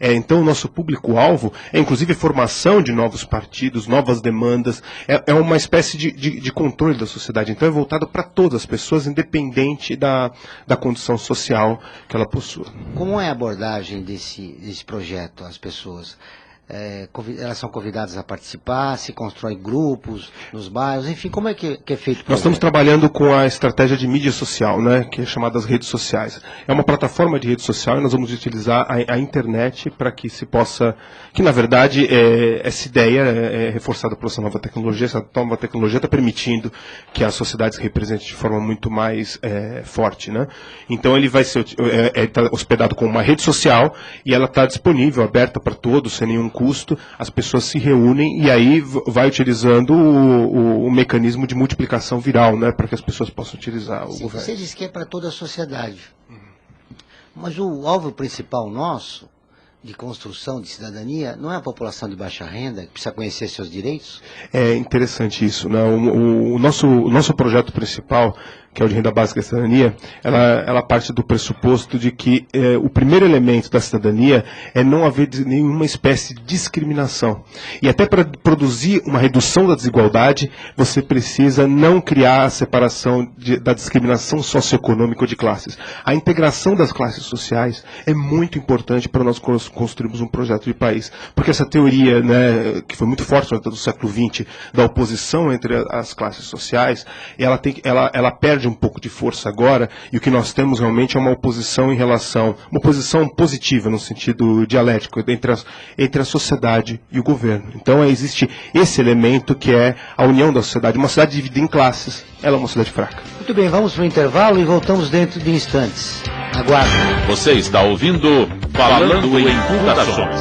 [SPEAKER 4] Então, o nosso público-alvo é, inclusive, formação de novos partidos, novas demandas, é uma espécie de controle da sociedade. Então, é voltado para todas as pessoas, independente da condição social que ela possua.
[SPEAKER 2] Como é a abordagem desse projeto, as pessoas? Elas são convidadas a participar, se constrói grupos nos bairros, enfim, como é que é feito?
[SPEAKER 4] Nós estamos trabalhando com a estratégia de mídia social, né, que é chamada das redes sociais. É uma plataforma de rede social e nós vamos utilizar a internet para que se possa, que na verdade essa ideia é reforçada por essa nova tecnologia está permitindo que a sociedade se represente de forma muito mais forte, né? Então ele vai ser tá hospedado com uma rede social e ela está disponível, aberta para todos, sem nenhum custo, as pessoas se reúnem e aí vai utilizando o mecanismo de multiplicação viral, né, para que as pessoas possam utilizar o governo.
[SPEAKER 2] Você disse que é para toda a sociedade. Mas o alvo principal nosso, de construção de cidadania, não é a população de baixa renda, que precisa conhecer seus direitos?
[SPEAKER 4] É interessante isso, né? O nosso projeto principal, que é o de renda básica e cidadania, ela parte do pressuposto de que o primeiro elemento da cidadania é não haver nenhuma espécie de discriminação. E até para produzir uma redução da desigualdade, você precisa não criar a separação da discriminação socioeconômica ou de classes. A integração das classes sociais é muito importante para nós construirmos um projeto de país. Porque essa teoria, né, que foi muito forte no século XX, da oposição entre as classes sociais, ela perde um pouco de força agora, e o que nós temos realmente é uma oposição uma oposição positiva, no sentido dialético, entre a sociedade e o governo. Então existe esse elemento que é a união da sociedade. Uma sociedade dividida em classes, ela é uma sociedade fraca.
[SPEAKER 2] Muito bem, vamos para o intervalo e voltamos dentro de instantes. Aguarde.
[SPEAKER 1] Você está ouvindo Falando em Fundações.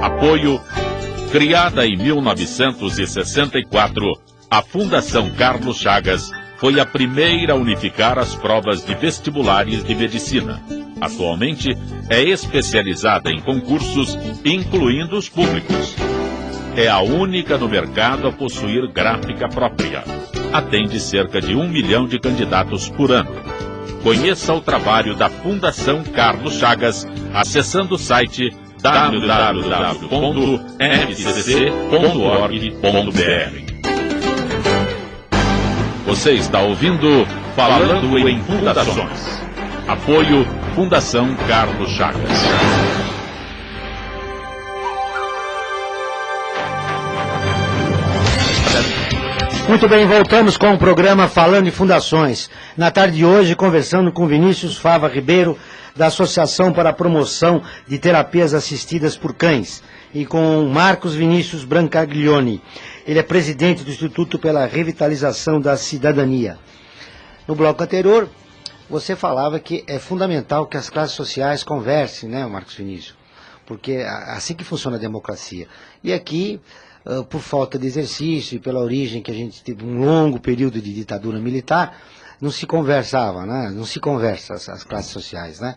[SPEAKER 1] Apoio, criada em 1964, a Fundação Carlos Chagas foi a primeira a unificar as provas de vestibulares de medicina. Atualmente, é especializada em concursos, incluindo os públicos. É a única no mercado a possuir gráfica própria. Atende cerca de 1 milhão de candidatos por ano. Conheça o trabalho da Fundação Carlos Chagas acessando o site www.fcc.org.br. Você está ouvindo Falando em Fundações. Apoio Fundação Carlos Chagas.
[SPEAKER 2] Muito bem, voltamos com o programa Falando em Fundações. Na tarde de hoje, conversando com Vinícius Fava Ribeiro, da Associação para a Promoção de Terapias Assistidas por Cães, e com Marcos Vinícius Brancaglione. Ele é presidente do Instituto pela Revitalização da Cidadania. No bloco anterior, você falava que é fundamental que as classes sociais conversem, né, Marcos Vinícius? Porque é assim que funciona a democracia. E aqui, por falta de exercício e pela origem que a gente teve um longo período de ditadura militar, não se conversava, né? Não se conversa as classes sociais, né?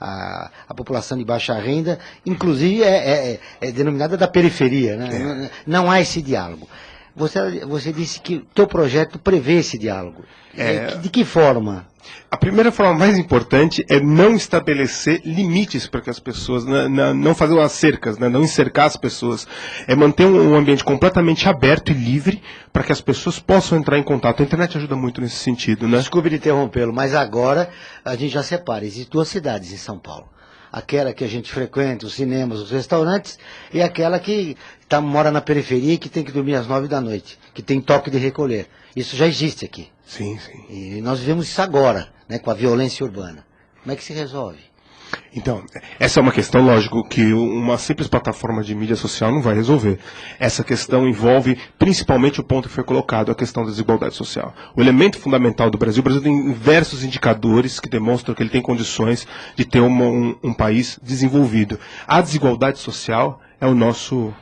[SPEAKER 2] A população de baixa renda, inclusive, é denominada da periferia, né? Não há esse diálogo. Você disse que o teu projeto prevê esse diálogo. De que forma?
[SPEAKER 4] A primeira forma mais importante é não estabelecer limites para que as pessoas, não fazer umas cercas, né, não encercar as pessoas. É manter um ambiente completamente aberto e livre para que as pessoas possam entrar em contato. A internet ajuda muito nesse sentido, né?
[SPEAKER 2] Desculpe de interrompê-lo, mas agora a gente já separa. Existem 2 cidades em São Paulo. Aquela que a gente frequenta, os cinemas, os restaurantes, e aquela que mora na periferia e que tem que dormir às 9 da noite, que tem toque de recolher. Isso já existe aqui.
[SPEAKER 4] Sim, sim.
[SPEAKER 2] E nós vivemos isso agora, né, com a violência urbana. Como é que se resolve?
[SPEAKER 4] Então, essa é uma questão, lógico, que uma simples plataforma de mídia social não vai resolver. Essa questão envolve principalmente o ponto que foi colocado, a questão da desigualdade social. O elemento fundamental do Brasil, o Brasil tem diversos indicadores que demonstram que ele tem condições de ter um país desenvolvido. A desigualdade social é o nosso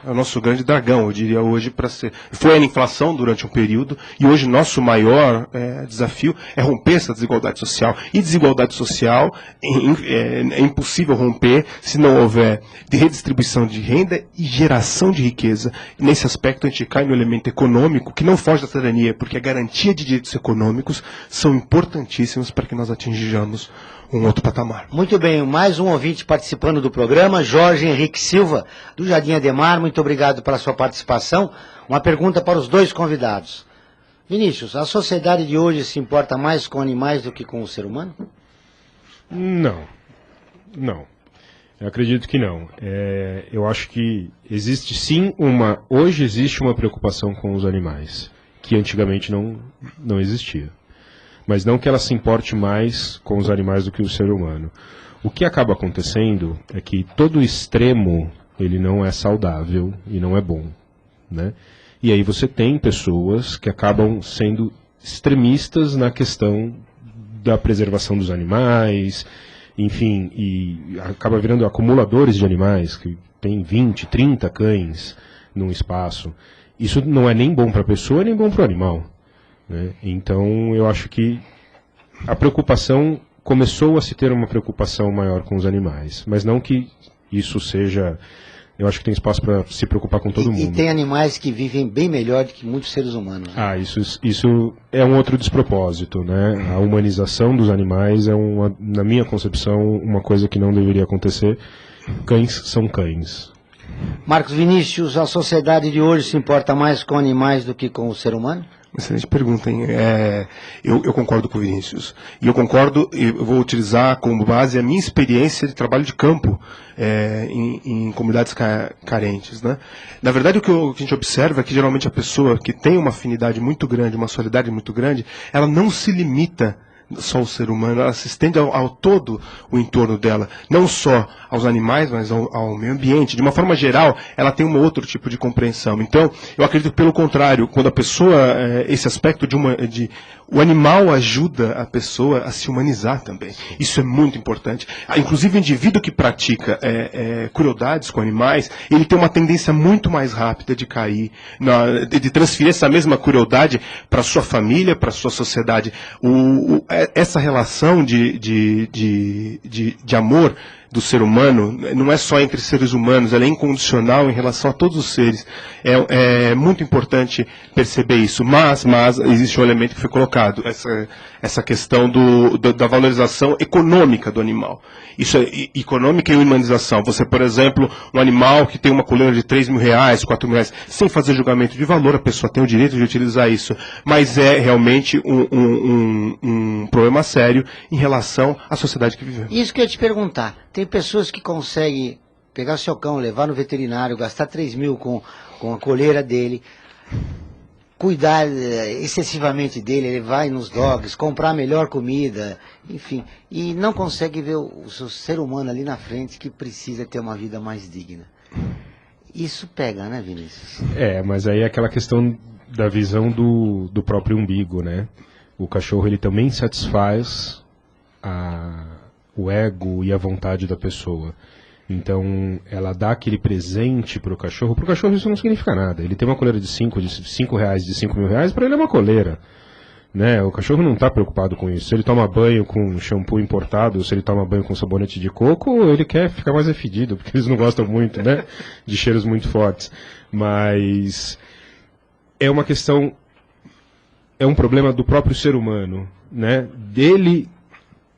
[SPEAKER 4] grande dragão, eu diria hoje, para ser. Foi a inflação durante um período, e hoje nosso maior desafio é romper essa desigualdade social. E desigualdade social é impossível romper se não houver redistribuição de renda e geração de riqueza. Nesse aspecto a gente cai no elemento econômico, que não foge da cidadania, porque a garantia de direitos econômicos são importantíssimos para que nós atinjamos um outro patamar.
[SPEAKER 2] Muito bem, mais um ouvinte participando do programa, Jorge Henrique Silva, do Jardim Ademar, muito obrigado pela sua participação. Uma pergunta para os dois convidados. Vinícius, a sociedade de hoje se importa mais com animais do que com o ser humano?
[SPEAKER 3] Não. Eu acredito que não. Eu acho que existe sim hoje existe uma preocupação com os animais, que antigamente não existia. Mas não que ela se importe mais com os animais do que o ser humano. O que acaba acontecendo é que todo extremo, ele não é saudável e não é bom, né? E aí você tem pessoas que acabam sendo extremistas na questão da preservação dos animais, enfim, e acaba virando acumuladores de animais, que tem 20, 30 cães num espaço. Isso não é nem bom para a pessoa, nem bom para o animal, né? Então, eu acho que a preocupação, começou a se ter uma preocupação maior com os animais, mas não que isso seja, eu acho que tem espaço para se preocupar com todo mundo.
[SPEAKER 2] E tem animais que vivem bem melhor do que muitos seres humanos, né?
[SPEAKER 3] Isso é um outro despropósito, né? A humanização dos animais é, na minha concepção, uma coisa que não deveria acontecer. Cães são cães.
[SPEAKER 2] Marcos Vinícius, a sociedade de hoje se importa mais com animais do que com o ser humano?
[SPEAKER 4] Excelente pergunta, hein? Eu concordo com o Vinícius. E eu vou utilizar como base a minha experiência de trabalho de campo em comunidades carentes, né? Na verdade, o que a gente observa é que geralmente a pessoa que tem uma afinidade muito grande, uma solidariedade muito grande, ela não se limita só ao ser humano, ela se estende ao todo o entorno dela, não só aos animais, mas ao meio ambiente. De uma forma geral, ela tem um outro tipo de compreensão. Então, eu acredito que, pelo contrário, quando a pessoa, esse aspecto o animal ajuda a pessoa a se humanizar também. Isso é muito importante. Inclusive, o indivíduo que pratica crueldades com animais, ele tem uma tendência muito mais rápida de cair, de transferir essa mesma crueldade para a sua família, para a sua sociedade. Essa relação de amor do ser humano não é só entre seres humanos, ela é incondicional em relação a todos os seres. É muito importante perceber isso, mas existe um elemento que foi colocado, essa questão da valorização econômica do animal. Isso é econômica e humanização. Você, por exemplo, um animal que tem uma coleira de R$3.000, R$4.000, sem fazer julgamento de valor, a pessoa tem o direito de utilizar isso, mas é realmente um problema sério em relação à sociedade que vivemos.
[SPEAKER 2] Isso que eu ia te perguntar. Tem pessoas que conseguem pegar seu cão, levar no veterinário, gastar R$3.000 com a coleira dele, cuidar excessivamente dele, ele vai nos dogs, comprar a melhor comida, enfim, e não consegue ver o seu ser humano ali na frente que precisa ter uma vida mais digna. Isso pega, né, Vinícius?
[SPEAKER 3] Mas aí é aquela questão da visão do próprio umbigo, né? O cachorro, ele também satisfaz o ego e a vontade da pessoa. Então, ela dá aquele presente para o cachorro. Para o cachorro isso não significa nada. Ele tem uma coleira de R$5, de R$5, de R$5.000, para ele é uma coleira, né? O cachorro não está preocupado com isso. Se ele toma banho com shampoo importado, se ele toma banho com sabonete de coco, ele quer ficar mais fedido, porque eles não gostam muito, né, de cheiros muito fortes. Mas é uma questão, é um problema do próprio ser humano, né? Dele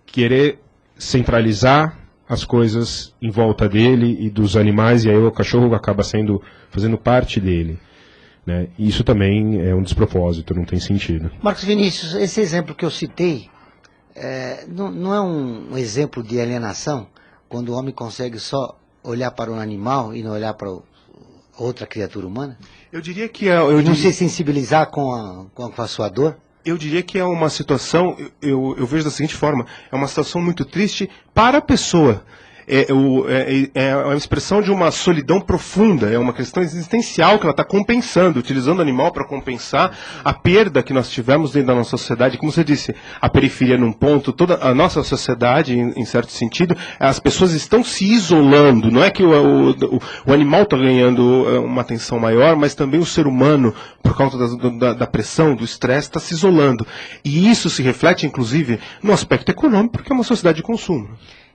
[SPEAKER 3] querer centralizar as coisas em volta dele e dos animais, e aí o cachorro acaba fazendo parte dele, né? E isso também é um despropósito, não tem sentido.
[SPEAKER 2] Marcos Vinícius, esse exemplo que eu citei, não é um exemplo de alienação, quando o homem consegue só olhar para um animal e não olhar para outra criatura humana?
[SPEAKER 4] Eu diria que
[SPEAKER 2] não se sensibilizar com a sua dor?
[SPEAKER 4] Eu diria que é uma situação, eu vejo da seguinte forma, é uma situação muito triste para a pessoa. é uma expressão de uma solidão profunda, é uma questão existencial que ela está compensando, utilizando o animal para compensar a perda que nós tivemos dentro da nossa sociedade. Como você disse, a periferia num ponto, toda a nossa sociedade, em certo sentido, as pessoas estão se isolando. Não é que o animal está ganhando uma atenção maior, mas também o ser humano, por causa da pressão, do estresse, está se isolando. E isso se reflete, inclusive, no aspecto econômico, porque é uma sociedade de consumo.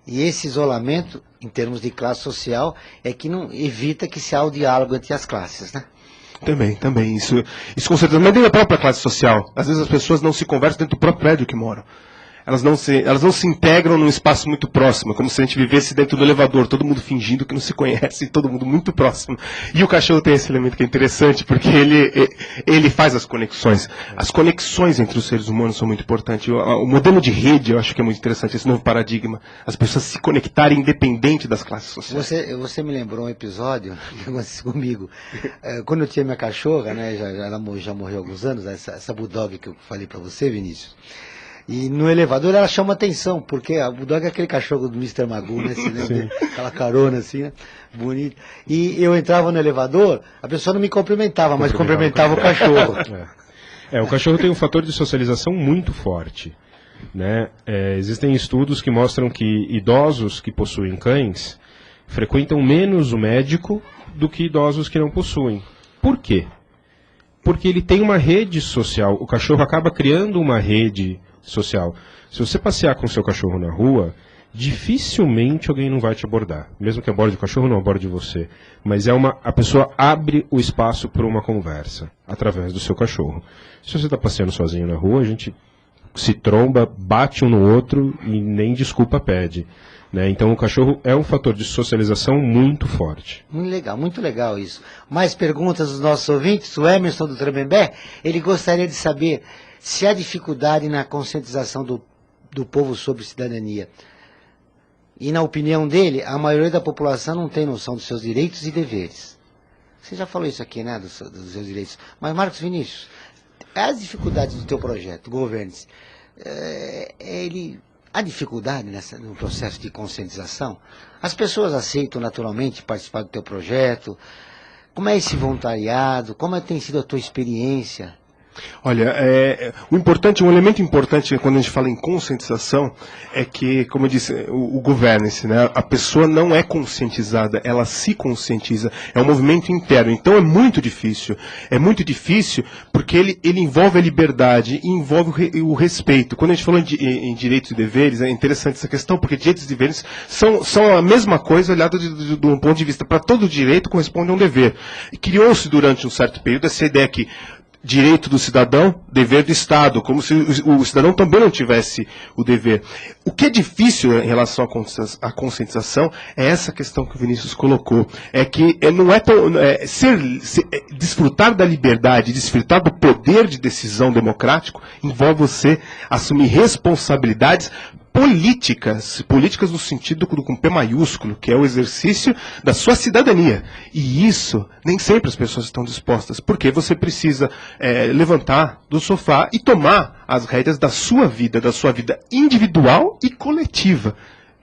[SPEAKER 2] E esse isolamento, em termos de classe social, é que não evita que se há o diálogo entre as classes, né?
[SPEAKER 4] Também. Isso com certeza. Mas dentro da própria classe social. Às vezes as pessoas não se conversam dentro do próprio prédio que moram. Elas não se integram num espaço muito próximo, como se a gente vivesse dentro do elevador, todo mundo fingindo que não se conhece, todo mundo muito próximo. E o cachorro tem esse elemento que é interessante, porque ele faz as conexões. As conexões entre os seres humanos são muito importantes. O modelo de rede, eu acho que é muito interessante, esse novo paradigma. As pessoas se conectarem independente das classes sociais.
[SPEAKER 2] Você me lembrou um episódio que aconteceu comigo. Quando eu tinha minha cachorra, né, já morreu há alguns anos, essa bulldog que eu falei para você, Vinícius. E no elevador ela chama atenção, porque a bulldog é aquele cachorro do Mr. Magoo, né? Aquela carona assim, né? Bonito. E eu entrava no elevador, a pessoa não me cumprimentava, mas cumprimentava o cachorro.
[SPEAKER 3] O cachorro tem um fator de socialização muito forte, né? Existem estudos que mostram que idosos que possuem cães frequentam menos o médico do que idosos que não possuem. Por quê? Porque ele tem uma rede social. O cachorro acaba criando uma rede social. Se você passear com o seu cachorro na rua, dificilmente alguém não vai te abordar. Mesmo que aborde o cachorro, não aborde você. Mas a pessoa abre o espaço para uma conversa através do seu cachorro. Se você está passeando sozinho na rua, a gente se tromba, bate um no outro e nem desculpa pede. Né? Então o cachorro é um fator de socialização muito forte.
[SPEAKER 2] Muito legal isso. Mais perguntas dos nossos ouvintes? O Emerson do Tremembé, ele gostaria de saber se há dificuldade na conscientização do povo sobre cidadania. E na opinião dele, a maioria da população não tem noção dos seus direitos e deveres. Você já falou isso aqui, né, dos seus direitos. Mas, Marcos Vinícius, as dificuldades do teu projeto, Governe-se, há dificuldade no processo de conscientização? As pessoas aceitam naturalmente participar do teu projeto? Como é esse voluntariado? Como tem sido a tua experiência?
[SPEAKER 4] Olha, um elemento importante quando a gente fala em conscientização é que, como eu disse, o governe-se, né? A pessoa não é conscientizada, ela se conscientiza, é um movimento interno, então é muito difícil porque ele envolve a liberdade, envolve o respeito. Quando a gente falou em direitos e deveres, é interessante essa questão, porque direitos e deveres são a mesma coisa olhado de um ponto de vista. Para todo direito corresponde a um dever. E criou-se durante um certo período essa ideia que direito do cidadão, dever do Estado, como se o cidadão também não tivesse o dever. O que é difícil em relação à conscientização é essa questão que o Vinícius colocou, é que não é tão desfrutar da liberdade, desfrutar do poder de decisão democrático, envolve você assumir responsabilidades políticas no sentido com P maiúsculo, que é o exercício da sua cidadania. E isso, nem sempre as pessoas estão dispostas, porque você precisa levantar do sofá e tomar as rédeas da sua vida individual e coletiva.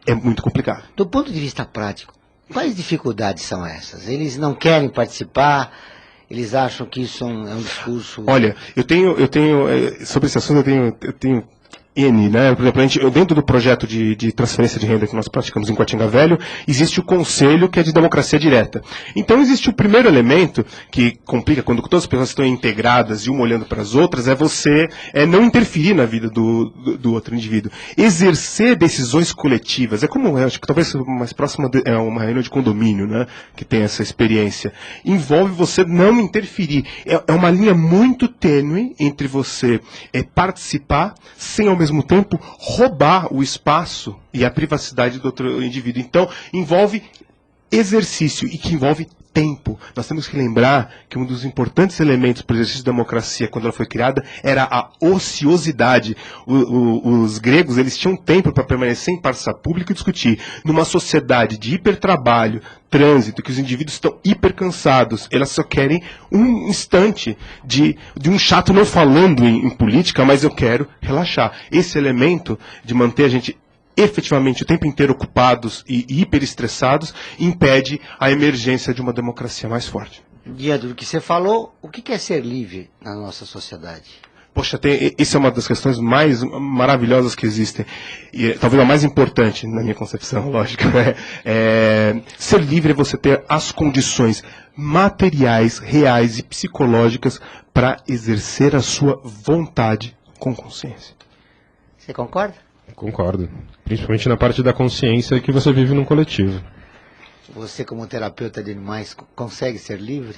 [SPEAKER 4] É muito complicado.
[SPEAKER 2] Do ponto de vista prático, quais dificuldades são essas? Eles não querem participar? Eles acham que isso é um discurso...
[SPEAKER 4] Olha, eu tenho sobre esse assunto eu tenho né? Por exemplo, dentro do projeto de transferência de renda que nós praticamos em Quatinga Velho, existe o conselho que é de democracia direta. Então existe o primeiro elemento que complica quando todas as pessoas estão integradas e uma olhando para as outras, é você não interferir na vida do outro indivíduo. Exercer decisões coletivas, eu acho que talvez mais próximo é uma reunião de condomínio, né? Que tem essa experiência. Envolve você não interferir. É uma linha muito tênue entre você participar sem ao mesmo tempo roubar o espaço e a privacidade do outro indivíduo. Então, envolve exercício e que envolve tempo. Nós temos que lembrar que um dos importantes elementos para o exercício da democracia, quando ela foi criada, era a ociosidade. Os gregos, eles tinham tempo para permanecer em praça pública e discutir. Numa sociedade de hipertrabalho, trânsito, que os indivíduos estão hipercansados, elas só querem um instante de um chato não falando em política, mas eu quero relaxar. Esse elemento de manter a gente efetivamente o tempo inteiro ocupados e hiperestressados, impede a emergência de uma democracia mais forte.
[SPEAKER 2] Diante do que você falou, o que é ser livre na nossa sociedade?
[SPEAKER 4] Poxa, isso é uma das questões mais maravilhosas que existem. E talvez a mais importante, na minha concepção, lógico. Ser livre é você ter as condições materiais, reais e psicológicas para exercer a sua vontade com consciência.
[SPEAKER 2] Você concorda?
[SPEAKER 3] Concordo. Principalmente na parte da consciência que você vive num coletivo.
[SPEAKER 2] Você, como terapeuta de animais, consegue ser livre?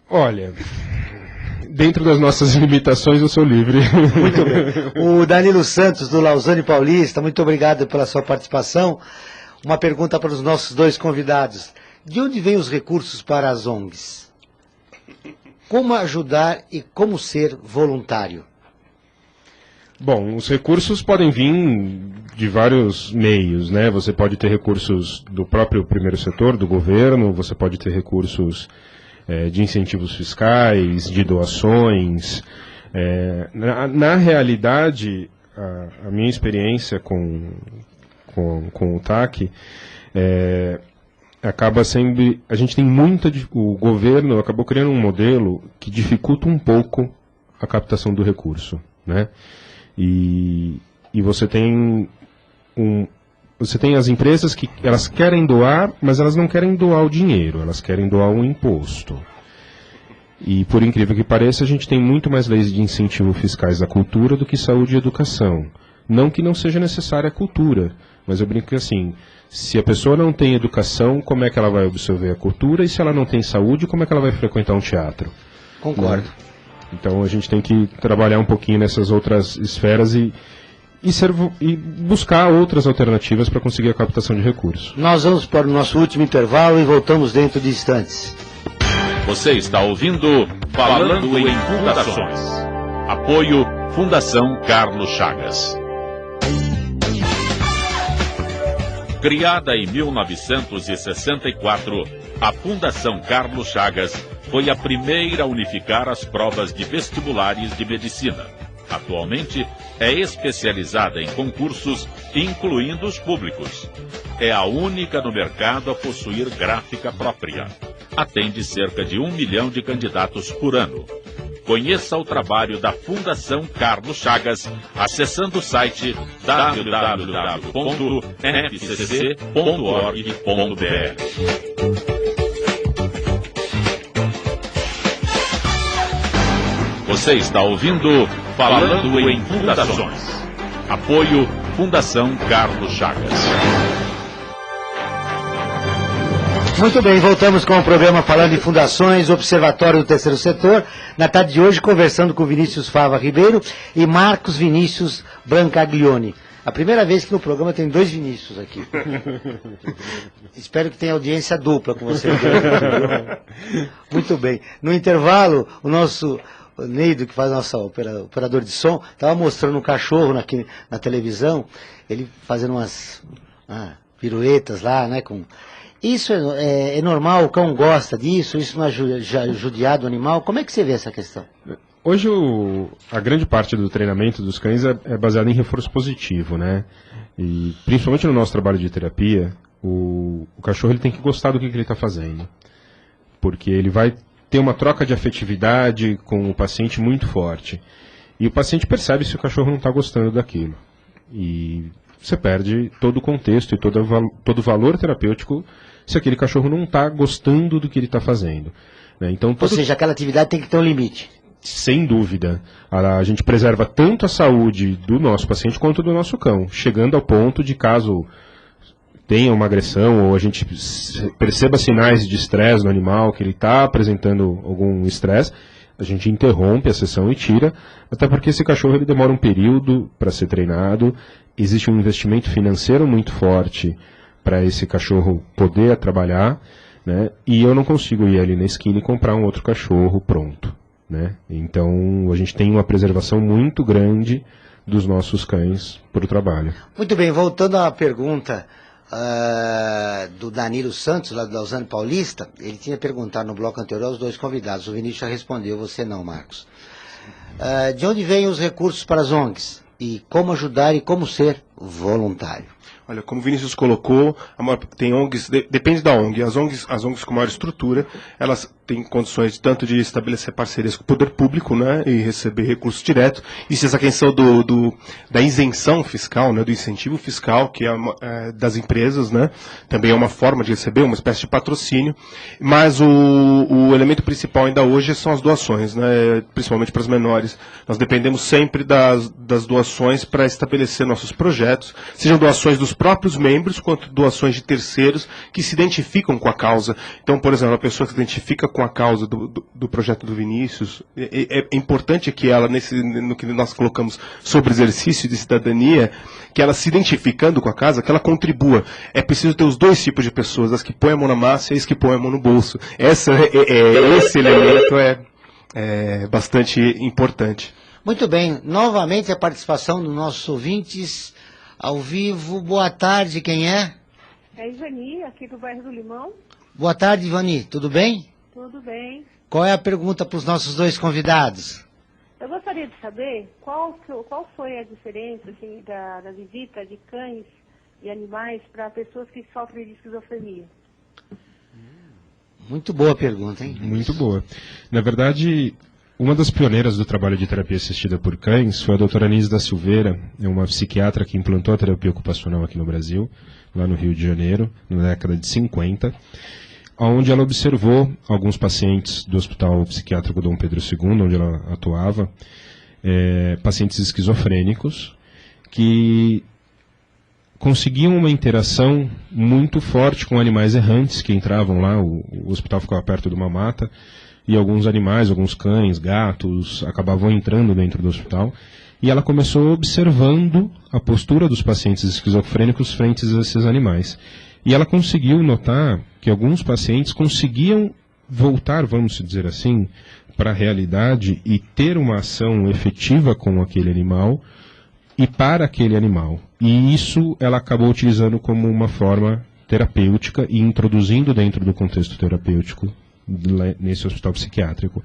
[SPEAKER 3] Olha, dentro das nossas limitações eu sou livre.
[SPEAKER 2] Muito bem. O Danilo Santos, do Lausanne Paulista, muito obrigado pela sua participação. Uma pergunta para os nossos dois convidados. De onde vêm os recursos para as ONGs? Como ajudar e como ser voluntário?
[SPEAKER 3] Bom, os recursos podem vir de vários meios, né? Você pode ter recursos do próprio primeiro setor, do governo, você pode ter recursos de incentivos fiscais, de doações. Na realidade, a minha experiência com o TAC acaba sendo... A gente tem o governo acabou criando um modelo que dificulta um pouco a captação do recurso, né? E você tem as empresas que elas querem doar, mas elas não querem doar o dinheiro, elas querem doar um imposto. E por incrível que pareça, a gente tem muito mais leis de incentivo fiscais à cultura do que saúde e educação. Não que não seja necessária a cultura, mas eu brinco que assim, se a pessoa não tem educação, como é que ela vai absorver a cultura? E se ela não tem saúde, como é que ela vai frequentar um teatro?
[SPEAKER 2] Concordo.
[SPEAKER 3] Né? Então a gente tem que trabalhar um pouquinho nessas outras esferas e buscar outras alternativas para conseguir a captação de recursos.
[SPEAKER 2] Nós vamos para o nosso último intervalo e voltamos dentro de instantes.
[SPEAKER 1] Você está ouvindo Falando em Fundações. Apoio Fundação Carlos Chagas. Criada em 1964, a Fundação Carlos Chagas foi a primeira a unificar as provas de vestibulares de medicina. Atualmente, é especializada em concursos, incluindo os públicos. É a única no mercado a possuir gráfica própria. Atende cerca de 1 milhão de candidatos por ano. Conheça o trabalho da Fundação Carlos Chagas acessando o site www.fcc.org.br. Você está ouvindo Falando em Fundações. Apoio Fundação Carlos Chagas.
[SPEAKER 2] Muito bem, voltamos com o programa Falando em Fundações, Observatório do Terceiro Setor. Na tarde de hoje, conversando com Vinícius Fava Ribeiro e Marcos Vinícius Brancaglione. A primeira vez que no programa tem 2 Vinícius aqui. Espero que tenha audiência dupla com você. Muito bem. No intervalo, o nosso Neido, que faz nosso operador de som, estava mostrando um cachorro aqui na televisão, ele fazendo umas piruetas lá, né? Isso é normal, o cão gosta disso, isso não é judiado o animal? Como é que você vê essa questão?
[SPEAKER 3] Hoje a grande parte do treinamento dos cães é baseada em reforço positivo, né? E principalmente no nosso trabalho de terapia, o cachorro ele tem que gostar do que ele está fazendo. Porque ele vai ter uma troca de afetividade com o paciente muito forte. E o paciente percebe se o cachorro não está gostando daquilo. E você perde todo o contexto e todo o valor terapêutico se aquele cachorro não está gostando do que ele está fazendo, né? Então,
[SPEAKER 2] ou seja, aquela atividade tem que ter um limite.
[SPEAKER 3] Sem dúvida. A gente preserva tanto a saúde do nosso paciente quanto do nosso cão, chegando ao ponto de caso tenha uma agressão ou a gente perceba sinais de estresse no animal, que ele está apresentando algum estresse, a gente interrompe a sessão e tira, até porque esse cachorro ele demora um período para ser treinado, existe um investimento financeiro muito forte para esse cachorro poder trabalhar, né? E eu não consigo ir ali na esquina e comprar um outro cachorro pronto, né? Então a gente tem uma preservação muito grande dos nossos cães para o trabalho.
[SPEAKER 2] Muito bem, voltando à pergunta do Danilo Santos, lá do Lausanne Paulista, ele tinha perguntado no bloco anterior aos 2 convidados, o Vinícius já respondeu, você não, Marcos. De onde vêm os recursos para as ONGs? e como ajudar e como ser voluntário.
[SPEAKER 4] Olha, como o Vinícius colocou, tem ONGs, depende da ONG. As ONGs com maior estrutura, elas têm condições tanto de estabelecer parcerias com o poder público, né, e receber recursos diretos. Existe essa questão da isenção fiscal, né, do incentivo fiscal, que é das empresas, né, também é uma forma de receber, uma espécie de patrocínio. Mas o elemento principal ainda hoje são as doações, né, principalmente para as menores. Nós dependemos sempre das doações para estabelecer nossos projetos, sejam doações dos próprios membros, quanto doações de terceiros que se identificam com a causa. Então, por exemplo, a pessoa que se identifica com a causa do projeto do Vinícius, é importante que ela, no que nós colocamos sobre exercício de cidadania, que ela se identificando com a causa, que ela contribua. É preciso ter os dois tipos de pessoas, as que põem a mão na massa e as que põem a mão no bolso. Esse elemento é bastante importante.
[SPEAKER 2] Muito bem, novamente a participação dos nossos ouvintes ao vivo. Boa tarde, quem é?
[SPEAKER 7] É Ivani, aqui do bairro do Limão.
[SPEAKER 2] Boa tarde, Ivani, tudo bem?
[SPEAKER 7] Tudo bem.
[SPEAKER 2] Qual é a pergunta para os nossos dois convidados?
[SPEAKER 7] Eu gostaria de saber qual foi a diferença assim, da visita de cães e animais para pessoas que sofrem de esquizofrenia.
[SPEAKER 2] Muito boa pergunta, hein?
[SPEAKER 3] Muito boa. Na verdade, uma das pioneiras do trabalho de terapia assistida por cães foi a doutora Anísia da Silveira, uma psiquiatra que implantou a terapia ocupacional aqui no Brasil, lá no Rio de Janeiro, na década de 50, onde ela observou alguns pacientes do Hospital Psiquiátrico Dom Pedro II, onde ela atuava, pacientes esquizofrênicos, que conseguiam uma interação muito forte com animais errantes que entravam lá. O hospital ficava perto de uma mata, e alguns animais, alguns cães, gatos, acabavam entrando dentro do hospital. E ela começou observando a postura dos pacientes esquizofrênicos frente a esses animais. E ela conseguiu notar que alguns pacientes conseguiam voltar, vamos dizer assim, para a realidade e ter uma ação efetiva com aquele animal e para aquele animal. E isso ela acabou utilizando como uma forma terapêutica e introduzindo dentro do contexto terapêutico nesse hospital psiquiátrico.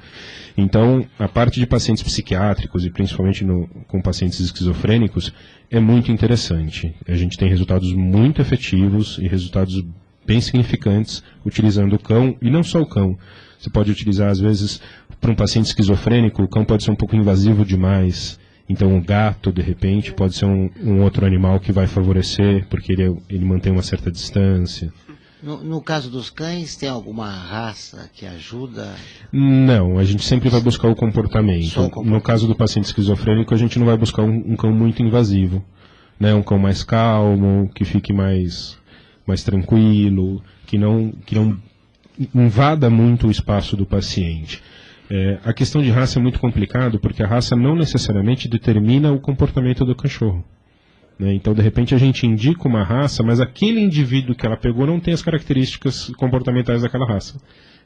[SPEAKER 3] Então, a parte de pacientes psiquiátricos e principalmente com pacientes esquizofrênicos é muito interessante. A gente tem resultados muito efetivos e resultados bem significantes utilizando o cão, e não só o cão. Você pode utilizar, às vezes, para um paciente esquizofrênico, o cão pode ser um pouco invasivo demais. Então, um gato, de repente, pode ser um outro animal que vai favorecer, porque ele mantém uma certa distância.
[SPEAKER 2] No caso dos cães, tem alguma raça que ajuda?
[SPEAKER 3] Não, a gente sempre vai buscar o comportamento. No caso do paciente esquizofrênico, a gente não vai buscar um cão muito invasivo, né? Um cão mais calmo, que fique mais tranquilo, que não invada muito o espaço do paciente. A questão de raça é muito complicado, porque a raça não necessariamente determina o comportamento do cachorro. Então, de repente, a gente indica uma raça, mas aquele indivíduo que ela pegou não tem as características comportamentais daquela raça.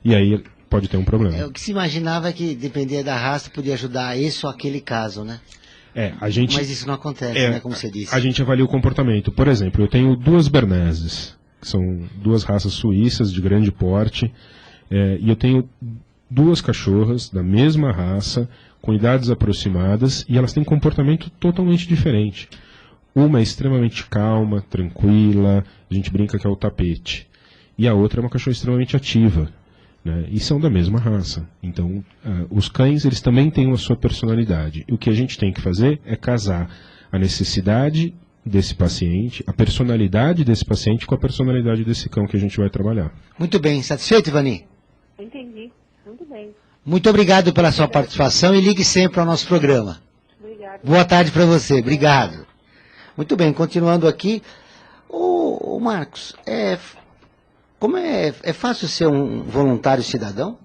[SPEAKER 3] E aí pode ter um problema.
[SPEAKER 2] O que se imaginava é que, dependia da raça, podia ajudar esse ou aquele caso, né? Mas isso não acontece, né, como você disse.
[SPEAKER 3] A gente avalia o comportamento. Por exemplo, eu tenho 2 Berneses, que são 2 raças suíças de grande porte, e eu tenho 2 cachorras da mesma raça, com idades aproximadas, e elas têm comportamento totalmente diferente. Uma é extremamente calma, tranquila, a gente brinca que é o tapete. E a outra é uma cachorra extremamente ativa, né? E são da mesma raça. Então, os cães, eles também têm a sua personalidade. E o que a gente tem que fazer é casar a necessidade desse paciente, a personalidade desse paciente com a personalidade desse cão que a gente vai trabalhar.
[SPEAKER 2] Muito bem. Satisfeito, Ivani?
[SPEAKER 7] Entendi. Muito bem.
[SPEAKER 2] Muito obrigado pela sua participação e ligue sempre ao nosso programa.
[SPEAKER 7] Obrigado.
[SPEAKER 2] Boa tarde para você. Obrigado. Muito bem, continuando aqui. Ô Marcos, é fácil ser um voluntário cidadão?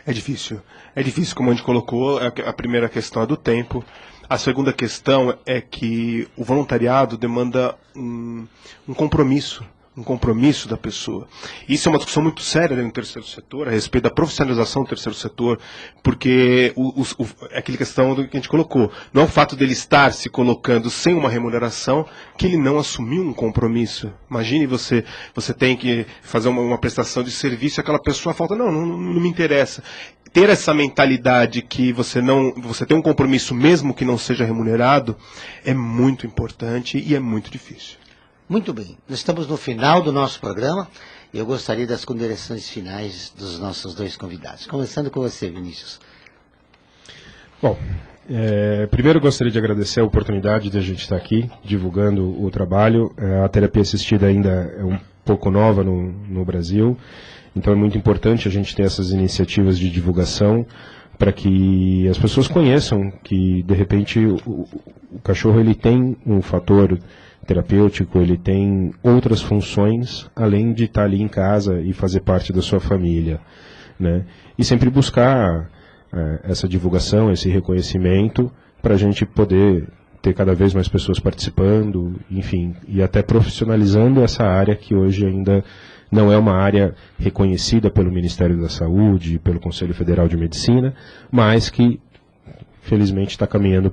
[SPEAKER 4] É difícil. É difícil, como a gente colocou. A primeira questão é do tempo. A segunda questão é que o voluntariado demanda um compromisso um compromisso da pessoa. Isso é uma discussão muito séria no terceiro setor, a respeito da profissionalização do terceiro setor, porque é aquela questão que a gente colocou. Não é o fato dele estar se colocando sem uma remuneração que ele não assumiu um compromisso. Imagine você tem que fazer uma prestação de serviço e aquela pessoa fala, não me interessa. Ter essa mentalidade que você tem um compromisso mesmo que não seja remunerado é muito importante e é muito difícil.
[SPEAKER 2] Muito bem, nós estamos no final do nosso programa e eu gostaria das considerações finais dos nossos dois convidados. Começando com você, Vinícius.
[SPEAKER 3] Bom, primeiro eu gostaria de agradecer a oportunidade de a gente estar aqui divulgando o trabalho. A terapia assistida ainda é um pouco nova no Brasil. Então é muito importante a gente ter essas iniciativas de divulgação para que as pessoas conheçam que, de repente, o cachorro ele tem um fator terapêutico, ele tem outras funções, além de estar ali em casa e fazer parte da sua família, né? E sempre buscar essa divulgação, esse reconhecimento, para a gente poder ter cada vez mais pessoas participando, enfim, e até profissionalizando essa área que hoje ainda não é uma área reconhecida pelo Ministério da Saúde, pelo Conselho Federal de Medicina, mas que, felizmente, está caminhando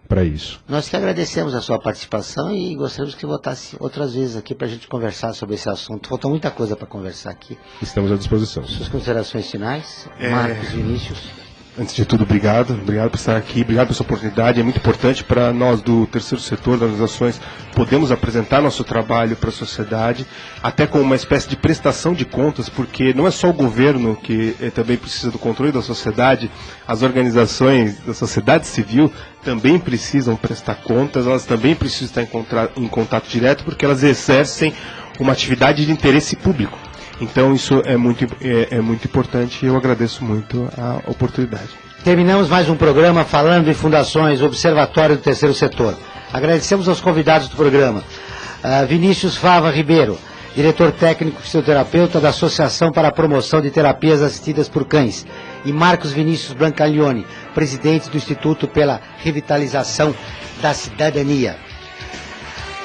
[SPEAKER 3] para isso.
[SPEAKER 2] Nós que agradecemos a sua participação e gostaríamos que voltasse outras vezes aqui para a gente conversar sobre esse assunto. Faltou muita coisa para conversar aqui.
[SPEAKER 3] Estamos à disposição.
[SPEAKER 2] Suas considerações finais, Marcos, Vinícius.
[SPEAKER 4] Antes de tudo, obrigado por estar aqui, obrigado pela sua oportunidade. É muito importante para nós do terceiro setor das organizações podermos apresentar nosso trabalho para a sociedade, até com uma espécie de prestação de contas, porque não é só o governo que também precisa do controle da sociedade, as organizações da sociedade civil também precisam prestar contas, elas também precisam estar em contato direto, porque elas exercem uma atividade de interesse público. Então isso é muito importante e eu agradeço muito a oportunidade.
[SPEAKER 2] Terminamos mais um programa falando em fundações, Observatório do Terceiro Setor. Agradecemos aos convidados do programa. Vinícius Fava Ribeiro, diretor técnico fisioterapeuta da Associação para a Promoção de Terapias Assistidas por Cães. E Marcos Vinícius Brancalione, presidente do Instituto pela Revitalização da Cidadania.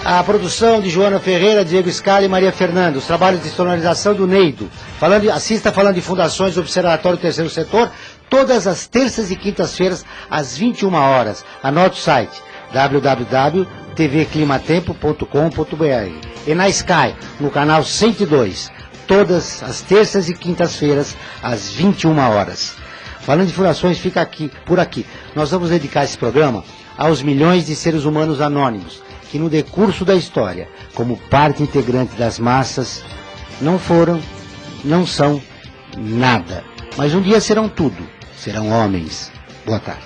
[SPEAKER 2] A produção de Joana Ferreira, Diego Scala e Maria Fernanda. Os trabalhos de sonorização do Neido. Assista falando de fundações do Observatório do Terceiro Setor, todas as terças e quintas-feiras, às 21 horas. Anote o site www.tvclimatempo.com.br. E na Sky, no canal 102, todas as terças e quintas-feiras, às 21 horas. Falando de fundações, fica por aqui. Nós vamos dedicar esse programa aos milhões de seres humanos anônimos, que no decurso da história, como parte integrante das massas, não foram, não são nada. Mas um dia serão tudo, serão homens. Boa tarde.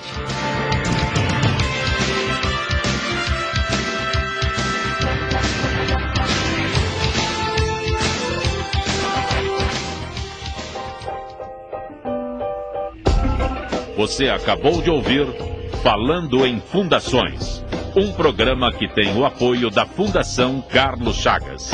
[SPEAKER 1] Você acabou de ouvir Falando em Fundações, um programa que tem o apoio da Fundação Carlos Chagas.